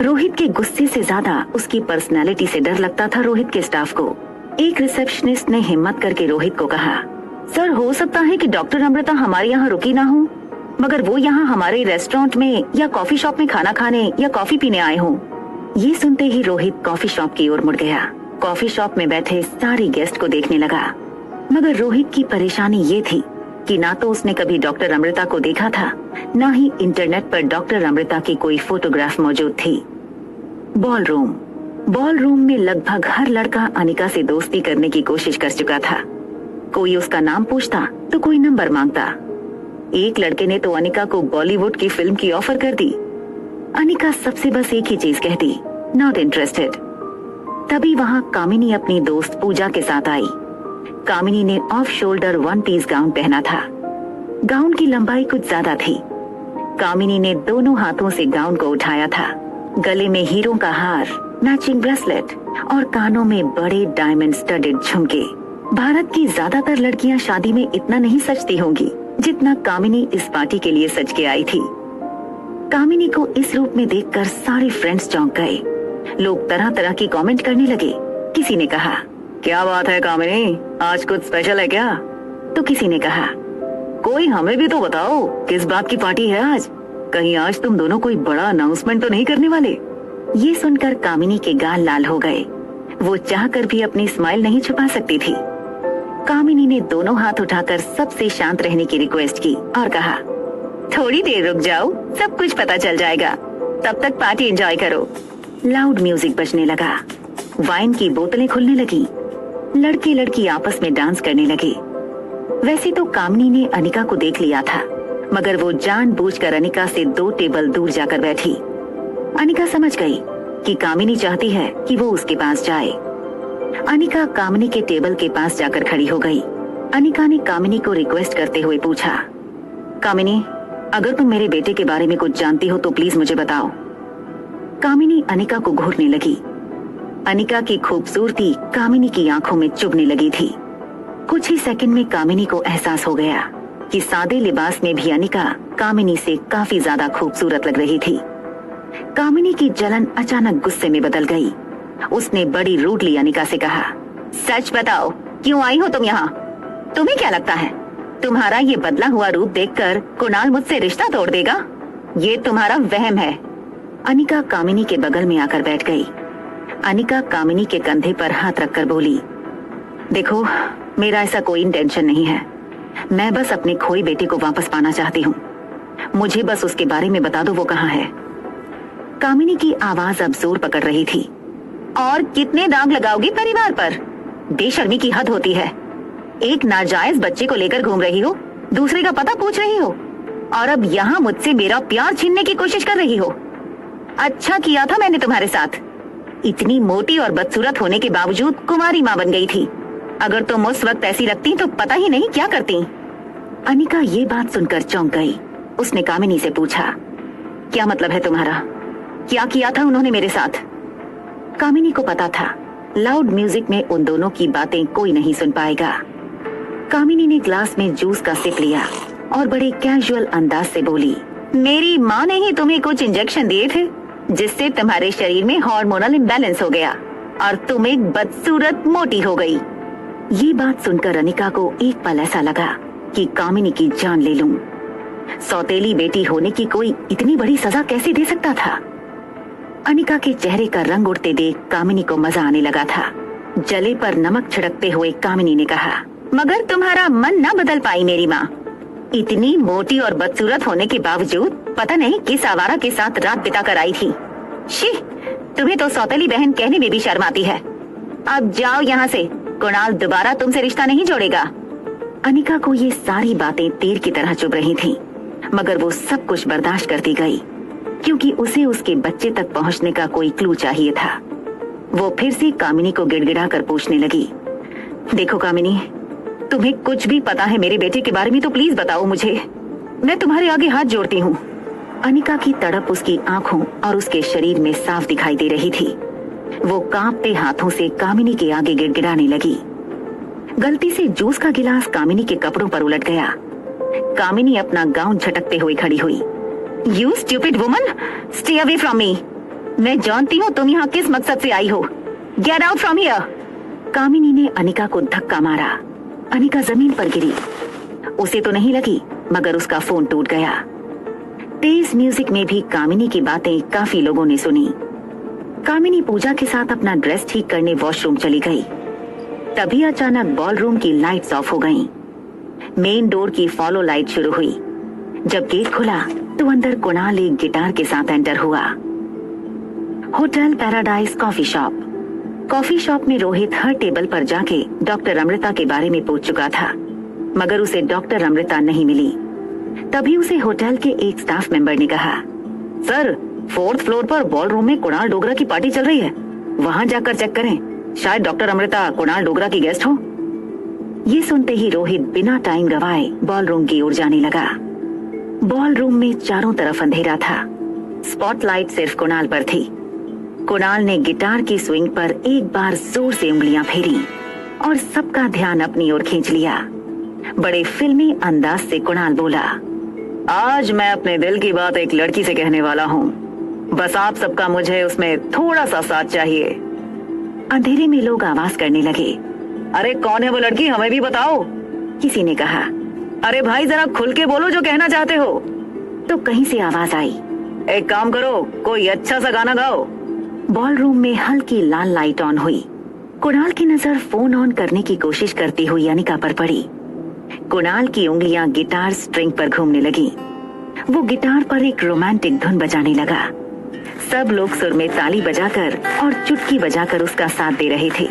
[SPEAKER 1] रोहित के गुस्से से ज्यादा उसकी पर्सनालिटी से डर लगता था रोहित के स्टाफ को। एक रिसेप्शनिस्ट ने हिम्मत करके रोहित को कहा, सर, हो सकता है कि डॉक्टर अमृता हमारे यहाँ रुकी ना हो, मगर वो यहाँ हमारे रेस्टोरेंट में या कॉफी शॉप में खाना खाने या कॉफी पीने आए हों। ये सुनते ही रोहित कॉफी शॉप की ओर मुड़ गया। कॉफी शॉप में बैठे सारे गेस्ट को देखने लगा, मगर रोहित की परेशानी ये थी कि ना तो उसने कभी डॉक्टर अमृता को देखा था, ना ही इंटरनेट पर डॉक्टर अमृता की कोई फोटोग्राफ मौजूद थी। बॉल रूम में लगभग हर लड़का अनिका से दोस्ती करने की कोशिश कर चुका था। कोई उसका नाम पूछता तो कोई नंबर मांगता। एक लड़के ने तो अनिका को बॉलीवुड की फिल्म की ऑफर कर दी। अनिका सबसे बस एक ही चीज कहती, नॉट इंटरेस्टेड। तभी वहाँ कामिनी अपनी दोस्त पूजा के साथ आई। कामिनी ने off shoulder one piece gown पहना था। गाउन की लंबाई कुछ ज्यादा थी। कामिनी ने दोनों हाथों से गाउन को उठाया था। गले में हीरों का हार, मैचिंग ब्रेसलेट और कानों में बड़े डायमंड स्टडेड झुमके। भारत की ज्यादातर लड़कियां शादी में इतना नहीं सजती होंगी जितना कामिनी इस पार्टी के लिए सज के आई थी। कामिनी को इस रूप में देखकर सारे फ्रेंड्स चौंक गए। लोग तरह तरह की कमेंट करने लगे। किसी ने कहा, क्या बात है कामिनी, आज कुछ स्पेशल है क्या? तो किसी ने कहा, कोई हमें भी तो बताओ, किस बात की पार्टी है आज? कहीं आज तुम दोनों कोई बड़ा अनाउंसमेंट तो नहीं करने वाले? ये सुनकर कामिनी के गाल लाल हो गए। वो चाहकर भी अपनी स्माइल नहीं छुपा सकती थी। कामिनी ने दोनों हाथ उठाकर सबसे शांत रहने की रिक्वेस्ट की और कहा, थोड़ी देर रुक जाओ, सब कुछ पता चल जाएगा, तब तक पार्टी एंजॉय करो। लाउड म्यूजिक बजने लगा। वाइन की बोतलें खुलने लगी। लड़के लड़की आपस में डांस करने लगे। वैसे तो कामिनी ने अनिका को देख लिया था, मगर वो जानबूझकर अनिका से 2 टेबल दूर जाकर बैठी। अनिका समझ गई कि कामिनी चाहती है कि वो उसके पास जाए। अनिका कामिनी के टेबल के पास जाकर खड़ी हो गई। अनिका ने कामिनी को रिक्वेस्ट करते हुए पूछा, कामिनी, अगर तुम मेरे बेटे के बारे में कुछ जानती हो तो प्लीज मुझे बताओ। कामिनी अनिका को घूरने लगी। अनिका की खूबसूरती कामिनी की आंखों में चुभने लगी थी। कुछ ही सेकंड में कामिनी को एहसास हो गया कि सादे लिबास में भी अनिका कामिनी से काफी ज्यादा खूबसूरत लग रही थी। कामिनी की जलन अचानक गुस्से में बदल गई। उसने बड़ी रूडली अनिका से कहा, सच बताओ, क्यों आई हो तुम यहाँ? तुम्हें क्या लगता है तुम्हारा ये बदला हुआ रूप देखकर कुणाल मुझसे रिश्ता तोड़ देगा? ये तुम्हारा वहम है। अनिका कामिनी के बगल में आकर बैठ गई। अनिका कामिनी के कंधे पर हाथ रखकर बोली, देखो, मेरा ऐसा कोई इंटेंशन नहीं है। मैं बस अपने खोए बेटे को वापस पाना चाहती हूँ। मुझे बस उसके बारे में बता दो, वो कहाँ है। कामिनी की आवाज अब जोर पकड़ रही थी। और कितने दाग लगाओगी परिवार पर? बेशर्मी की हद होती है। एक नाजायज बच्चे को लेकर घूम रही हो, दूसरे का पता पूछ रही हो, और अब यहाँ मुझसे मेरा प्यार छीनने की कोशिश कर रही हो। अच्छा किया था मैंने तुम्हारे साथ। इतनी मोटी और बदसूरत होने के बावजूद कुंवारी माँ बन गई थी। अगर तुम उस वक्त ऐसी लगती तो पता ही नहीं क्या करती। अनिका ये बात सुनकर चौंक गई। उसने कामिनी से पूछा, क्या मतलब है तुम्हारा? क्या किया था उन्होंने मेरे साथ? कामिनी को पता था लाउड म्यूजिक में उन दोनों की बातें कोई नहीं सुन पाएगा। कामिनी ने ग्लास में जूस का सिप लिया और बड़े कैजुअल अंदाज से बोली, मेरी माँ ने ही तुम्हें कुछ इंजेक्शन दिए थे जिससे तुम्हारे शरीर में हार्मोनल इम्बैलेंस हो गया और तुम एक बदसूरत मोटी हो गई। ये बात सुनकर अनिका को एक पल ऐसा लगा कि कामिनी की जान ले लूं। सौतेली बेटी होने की कोई इतनी बड़ी सजा कैसे दे सकता था? अनिका के चेहरे का रंग उड़ते देख कामिनी को मजा आने लगा था। जले पर नमक छिड़कते हुए कामिनी ने कहा, मगर तुम्हारा मन न बदल पाई मेरी माँ। इतनी मोटी और बदसूरत होने के बावजूद पता नहीं किस आवारा के साथ रात बिता कर आई थी। शी, तुम्हें तो सौतेली बहन कहने में भी शर्म आती है। अब जाओ यहाँ से, कुणाल दोबारा तुमसे रिश्ता नहीं जोड़ेगा। अनिका को ये सारी बातें तीर की तरह चुभ रही थीं, मगर वो सब कुछ बर्दाश्त करती गई क्योंकि उसे उसके बच्चे तक पहुंचने का कोई क्लू चाहिए था। वो फिर से कामिनी को गिड़गिड़ा कर पूछने लगी, देखो कामिनी, तुम्हें कुछ भी पता है मेरे बेटे के बारे में तो प्लीज बताओ मुझे। मैं तुम्हारे आगे हाथ जोड़ती हूँ। अनिका की तड़प उसकी आंखों और उसके शरीर में साफ दिखाई दे रही थी। वो कांपते हाथों से कामिनी के आगे गिड़गिड़ाने लगी। गलती से जूस का गिलास कामिनी के कपड़ों पर उलट गया। कामिनी अपना गाउन झटकते हुए खड़ी हुई। You stupid woman, stay away from me. मैं जानती हूँ तुम यहाँ किस मकसद से आई हो। Get out from here. कामिनी ने अनिका को धक्का मारा। अनिका जमीन पर गिरी। उसे तो नहीं लगी, मगर उसका फोन टूट गया। तेज म्यूजिक में भी कामिनी की बातें काफी लोगों ने सुनी। कामिनी पूजा के साथ अपना ड्रेस ठीक करने वॉशरूम चली गई। तभी अचानक बॉलरूम की लाइट्स ऑफ हो गईं। मेन डोर की फॉलो लाइट शुरू हुई। जब गेट खुला तो अंदर कुणाल एक गिटार के साथ एंटर हुआ। Hotel paradise coffee shop. Coffee shop में रोहित हर टेबल पर जाके डॉक्टर अमृता के बारे में पूछ चुका था, मगर उसे डॉक्टर अमृता नहीं मिली। तभी उसे होटल के एक स्टाफ मेंबर ने कहा, सर, 4th फ्लोर पर बॉलरूम में कुणाल डोगरा की पार्टी चल रही है, वहाँ जाकर चेक करें, शायद डॉक्टर अमृता कुणाल डोगरा की गेस्ट हो। ये सुनते ही रोहित बिना टाइम गवाए बॉलरूम की ओर जाने लगा। बॉलरूम में चारों तरफ अंधेरा था। स्पॉटलाइट सिर्फ कुणाल पर थी। कुणाल ने गिटार की स्विंग पर एक बार जोर से उंगलियां फेरी और सबका ध्यान अपनी ओर खींच लिया। बड़े फिल्मी अंदाज से कुणाल बोला, आज मैं अपने दिल की बात एक लड़की से कहने वाला हूँ, बस आप सबका मुझे उसमें थोड़ा सा साथ चाहिए। अंधेरे में लोग आवाज करने लगे, अरे कौन है वो लड़की, हमें भी बताओ। किसी ने कहा, अरे भाई जरा खुल के बोलो जो कहना चाहते हो। तो कहीं से आवाज आई, एक काम करो, कोई अच्छा सा गाना गाओ। बॉलरूम में हल्की लाल लाइट ऑन हुई। कुणाल की नजर फोन ऑन करने की कोशिश करती हुई अनिका पर पड़ी। कुणाल की उंगलियां गिटार स्ट्रिंग पर घूमने लगी। वो गिटार पर एक रोमांटिक धुन बजाने लगा। सब लोग सुर में ताली बजाकर और चुटकी बजाकर उसका साथ दे रहे थे।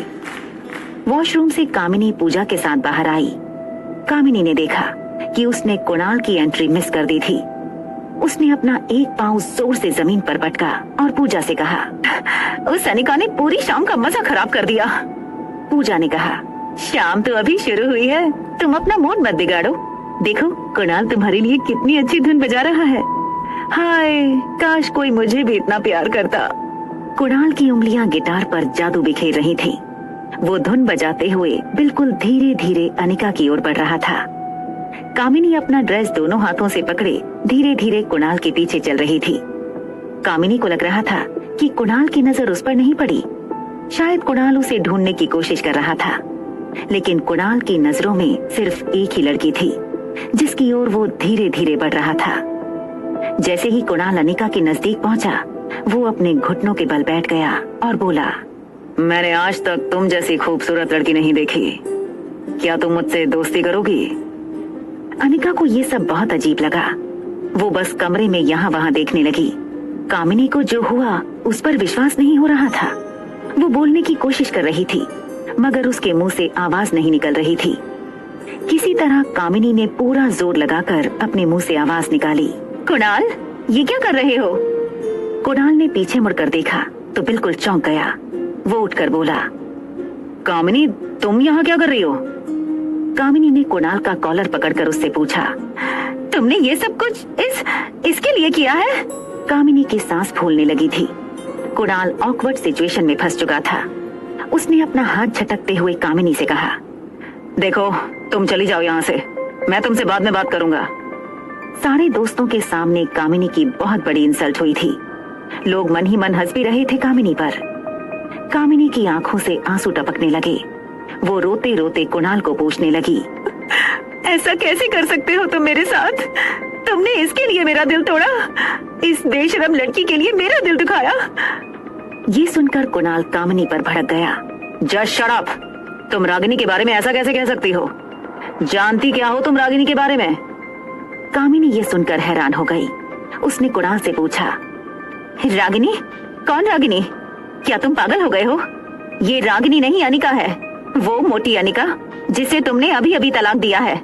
[SPEAKER 1] वॉशरूम से कामिनी पूजा के साथ बाहर आई। कामिनी ने देखा कि उसने कुणाल की एंट्री मिस कर दी थी। उसने अपना एक पांव जोर से जमीन पर पटका और पूजा से कहा, उस अनिका ने पूरी शाम का मजा खराब कर दिया। पूजा ने कहा, शाम तो अभी शुरू हुई है, तुम अपना मूड मत बिगाड़ो। देखो कुणाल तुम्हारे लिए कितनी अच्छी धुन बजा रहा है। हाय, काश कोई मुझे भी इतना प्यार करता। कुणाल की उंगलियां गिटार पर जादू बिखेर रही थी। वो धुन बजाते हुए बिल्कुल धीरे धीरे अनिका की ओर बढ़ रहा था। कामिनी अपना ड्रेस दोनों हाथों से पकड़े धीरे धीरे कुणाल के पीछे चल रही थी। कामिनी को लग रहा था कि कुणाल की नजर उस पर नहीं पड़ी। शायद कुणाल उसे ढूंढने की कोशिश कर रहा था, लेकिन कुणाल की नजरों में सिर्फ एक ही लड़की थी जिसकी ओर वो धीरे धीरे बढ़ रहा था। जैसे ही कुणाल अनिका के नजदीक पहुंचा, वो अपने घुटनों के बल बैठ गया और बोला, मैंने आज तक तुम जैसी खूबसूरत लड़की नहीं देखी, क्या तुम मुझसे दोस्ती करोगी? अनिका को ये सब बहुत अजीब लगा। वो बस कमरे में यहाँ वहाँ देखने लगी। कामिनी को जो हुआ उस पर विश्वास नहीं हो रहा था। वो बोलने की कोशिश कर रही थी, मगर उसके मुंह से आवाज नहीं निकल रही थी। किसी तरह कामिनी ने पूरा जोर लगाकर अपने मुंह से आवाज निकाली, कुणाल, ये क्या कर रहे हो? कुणाल ने पीछे मुड़कर देखा तो बिल्कुल चौंक गया। वो उठकर बोला, कामिनी, तुम यहाँ क्या कर रही हो? कामिनी ने कुणाल का कॉलर पकड़कर उससे पूछा, तुमने ये सब कुछ इसके लिए किया है? कामिनी की सांस फूलने लगी थी। कुणाल ऑकवर्ड सिचुएशन में फंस चुका था। उसने अपना हाथ झटकते हुए कामिनी से कहा,
[SPEAKER 3] देखो तुम चली जाओ यहाँ से, मैं तुमसे बाद में बात करूंगा।
[SPEAKER 1] सारे दोस्तों के सामने कामिनी की बहुत बड़ी इंसल्ट हुई थी। लोग मन ही मन हंस भी रहे थे कामिनी पर। कामिनी की आंखों से आंसू टपकने लगे। वो रोते रोते कुणाल को पूछने लगी,
[SPEAKER 3] ऐसा कैसे कर सकते हो तुम मेरे साथ? तुमने इसके लिए मेरा दिल तोड़ा, इस बेशरम लड़की के लिए मेरा दिल दुखाया।
[SPEAKER 1] ये सुनकर कुणाल कामिनी पर भड़क गया।
[SPEAKER 3] Just shut up. तुम रागिनी के बारे में ऐसा कैसे कह सकती हो? जानती क्या हो तुम रागिनी के बारे में?
[SPEAKER 1] कामिनी ये सुनकर हैरान हो गई। उसने कुणाल से पूछा, रागिनी? कौन रागिनी? क्या तुम पागल हो गए हो? ये रागिनी नहीं अनिका है, वो मोटी अनिका जिसे तुमने अभी अभी तलाक दिया है।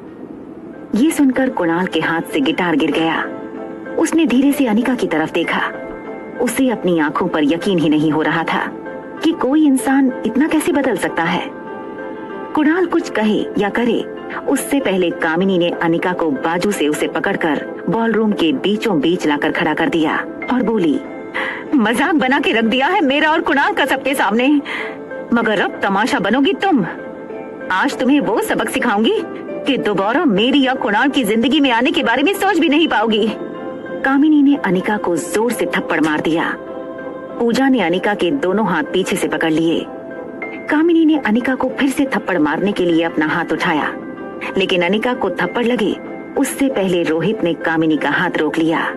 [SPEAKER 1] ये सुनकर कुणाल के हाथ से गिटार गिर गया। उसने धीरे से अनिका की तरफ देखा। उसे अपनी आंखों पर यकीन ही नहीं हो रहा था कि कोई इंसान इतना कैसे बदल सकता है। कुणाल कुछ कहे या करे उससे पहले कामिनी ने अनिका को बाजू से उसे पकड़कर बॉलरूम के बीचों बीच लाकर खड़ा कर दिया और बोली, मजाक बना के रख दिया है मेरा और कुणाल का सबके सामने, मगर अब तमाशा बनोगी तुम। आज तुम्हें वो सबक सिखाऊंगी कि दोबारा मेरी या कुणाल की जिंदगी में आने के बारे में सोच भी नहीं पाओगी। कामिनी ने अनिका को जोर से थप्पड़ मार दिया। पूजा ने अनिका के दोनों हाथ पीछे से पकड़ लिए। कामिनी ने अनिका को फिर से थप्पड़ मारने के लिए अपना हाथ उठाया, लेकिन अनिका को थप्पड़ लगे उससे पहले रोहित ने कामिनी का हाथ रोक लिया।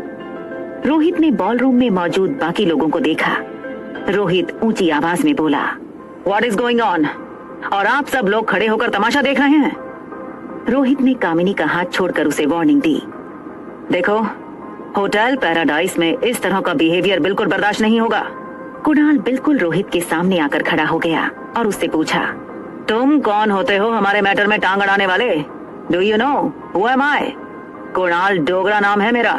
[SPEAKER 1] रोहित ने बॉलरूम में मौजूद बाकी लोगों को देखा। रोहित ऊंची आवाज में बोला,
[SPEAKER 3] व्हाट इज गोइंग ऑन? और आप सब लोग खड़े होकर तमाशा देख रहे हैं?
[SPEAKER 1] रोहित ने कामिनी का हाथ छोड़कर उसे वार्निंग दी।
[SPEAKER 3] देखो, होटल पैराडाइज में इस तरह का बिहेवियर बिल्कुल बर्दाश्त नहीं होगा।
[SPEAKER 1] कुणाल बिल्कुल रोहित के सामने आकर खड़ा हो गया और उससे पूछा,
[SPEAKER 3] तुम कौन होते हो हमारे मैटर में टांग अड़ाने वाले? Do you know who am I? Kunal Dogra नाम है मेरा।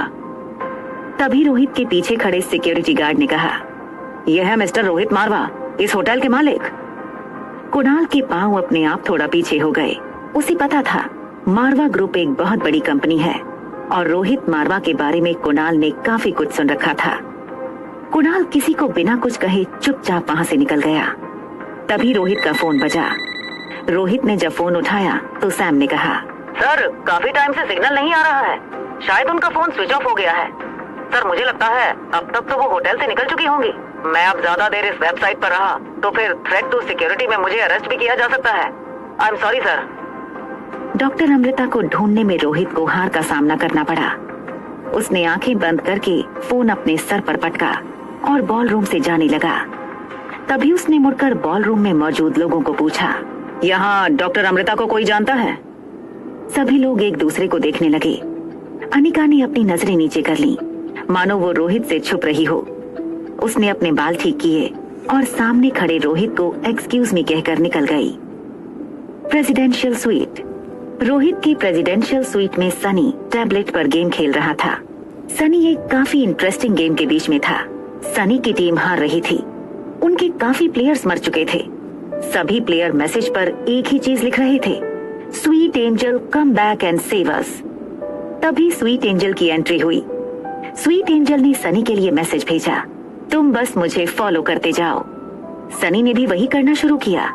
[SPEAKER 1] तभी रोहित के पीछे खड़े सिक्योरिटी गार्ड ने कहा,
[SPEAKER 3] यह है मिस्टर रोहित मारवा, इस होटल के मालिक।
[SPEAKER 1] कुणाल के पांव अपने आप थोड़ा पीछे हो गए। उसे पता था मारवा ग्रुप एक बहुत बड़ी कंपनी है और रोहित मारवा के बारे में कुणाल ने काफी कुछ सुन रखा था। कुणाल किसी को बिना कुछ कहे चुपचाप वहां से निकल गया। तभी रोहित का फोन बजा। रोहित ने जब फोन उठाया तो सैम ने कहा,
[SPEAKER 2] सर काफी टाइम से सिग्नल नहीं आ रहा है, शायद उनका फोन स्विच ऑफ हो गया है। सर मुझे लगता है अब तक तो वो होटल से निकल चुकी होंगी। मैं अब ज्यादा देर इस वेबसाइट पर रहा तो फिर थ्रेट टू सिक्योरिटी में मुझे अरेस्ट भी किया जा सकता है। I am sorry sir.
[SPEAKER 1] Doctor Amrita को ढूंढने में रोहित को हार का सामना करना पड़ा। उसने आंखें बंद करके फोन अपने सर पर पटका और बॉलरूम से जाने लगा। तभी उसने मुड़कर बॉलरूम में मौजूद लोगों को पूछा,
[SPEAKER 3] यहाँ डॉक्टर अमृता को कोई जानता है?
[SPEAKER 1] सभी लोग एक दूसरे को देखने लगे। अनिका ने अपनी नजरें नीचे कर ली, मानो वो रोहित से छुप रही हो। उसने अपने बाल ठीक किए और सामने खड़े रोहित को एक्सक्यूज मी कहकर निकल गई। Presidential suite. रोहित की प्रेसिडेंशियल स्वीट में सनी टैबलेट पर गेम खेल रहा था। सनी एक काफी इंटरेस्टिंग गेम के बीच में था। सनी की टीम हार रही थी। उनके काफी प्लेयर्स मर चुके थे। सभी प्लेयर मैसेज पर एक ही चीज लिख रहे थे, sweet angel come back and save us. तभी स्वीट एंजल की एंट्री हुई। स्वीट एंजल ने सनी के लिए मैसेज भेजा, तुम बस मुझे फॉलो करते जाओ। सनी ने भी वही करना शुरू किया।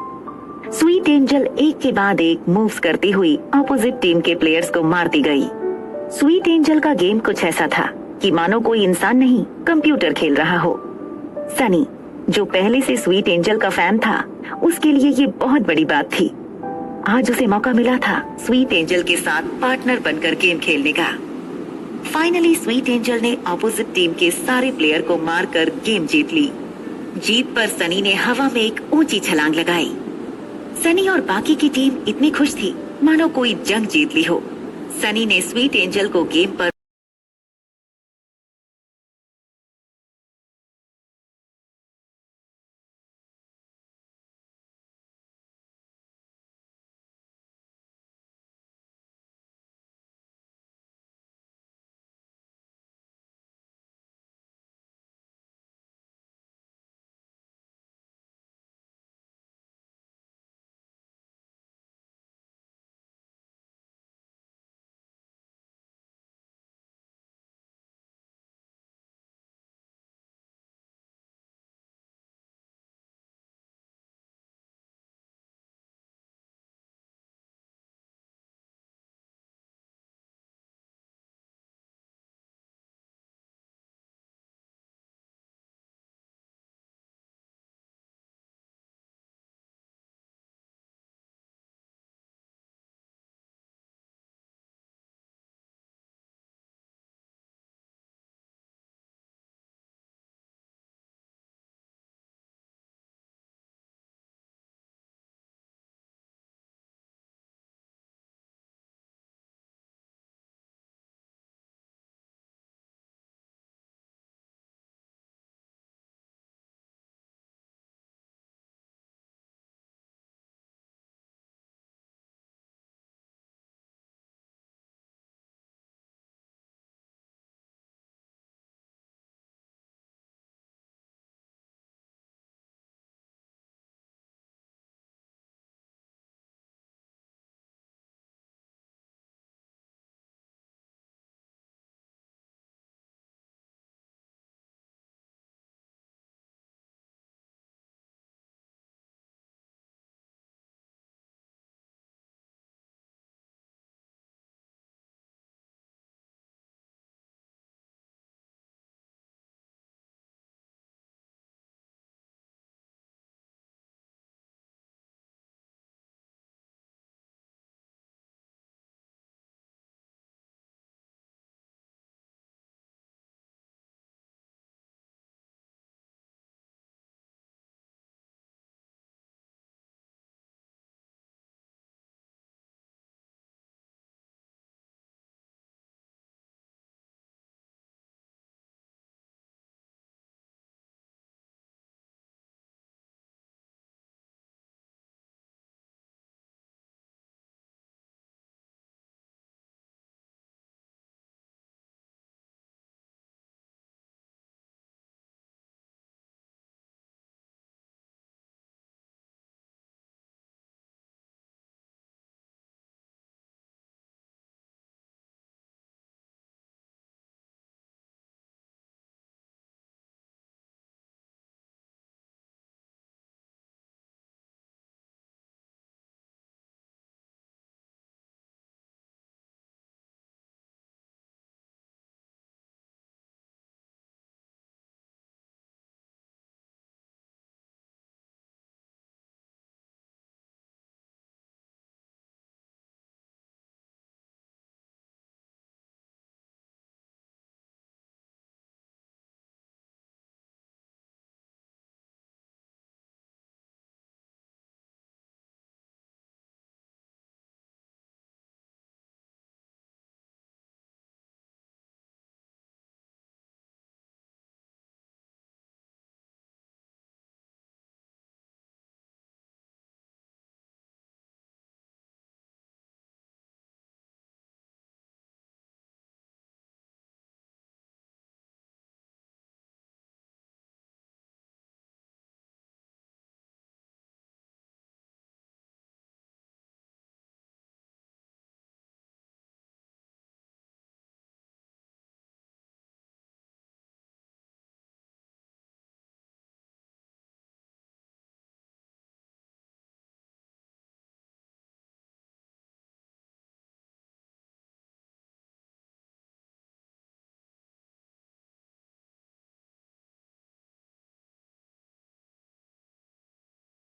[SPEAKER 1] स्वीट एंजल एक के बाद एक मूव्स करती हुई ऑपोजिट टीम के प्लेयर्स को मारती गई। स्वीट एंजल का गेम कुछ ऐसा था कि मानो कोई इंसान नहीं कंप्यूटर खेल रहा हो। सनी, जो पहले से स्वीट एंजल का फैन था, उसके लिए ये बहुत बड़ी बात थी। आज उसे मौका मिला था स्वीट एंजल के साथ पार्टनर बनकर गेम खेलने का। फाइनली स्वीट एंजल ने ऑपोजिट टीम के सारे प्लेयर को मारकर गेम जीत ली। जीत पर सनी ने हवा में एक ऊंची छलांग लगाई। सनी और बाकी की टीम इतनी खुश थी मानो कोई जंग जीत ली हो। सनी ने स्वीट एंजल को गेम पर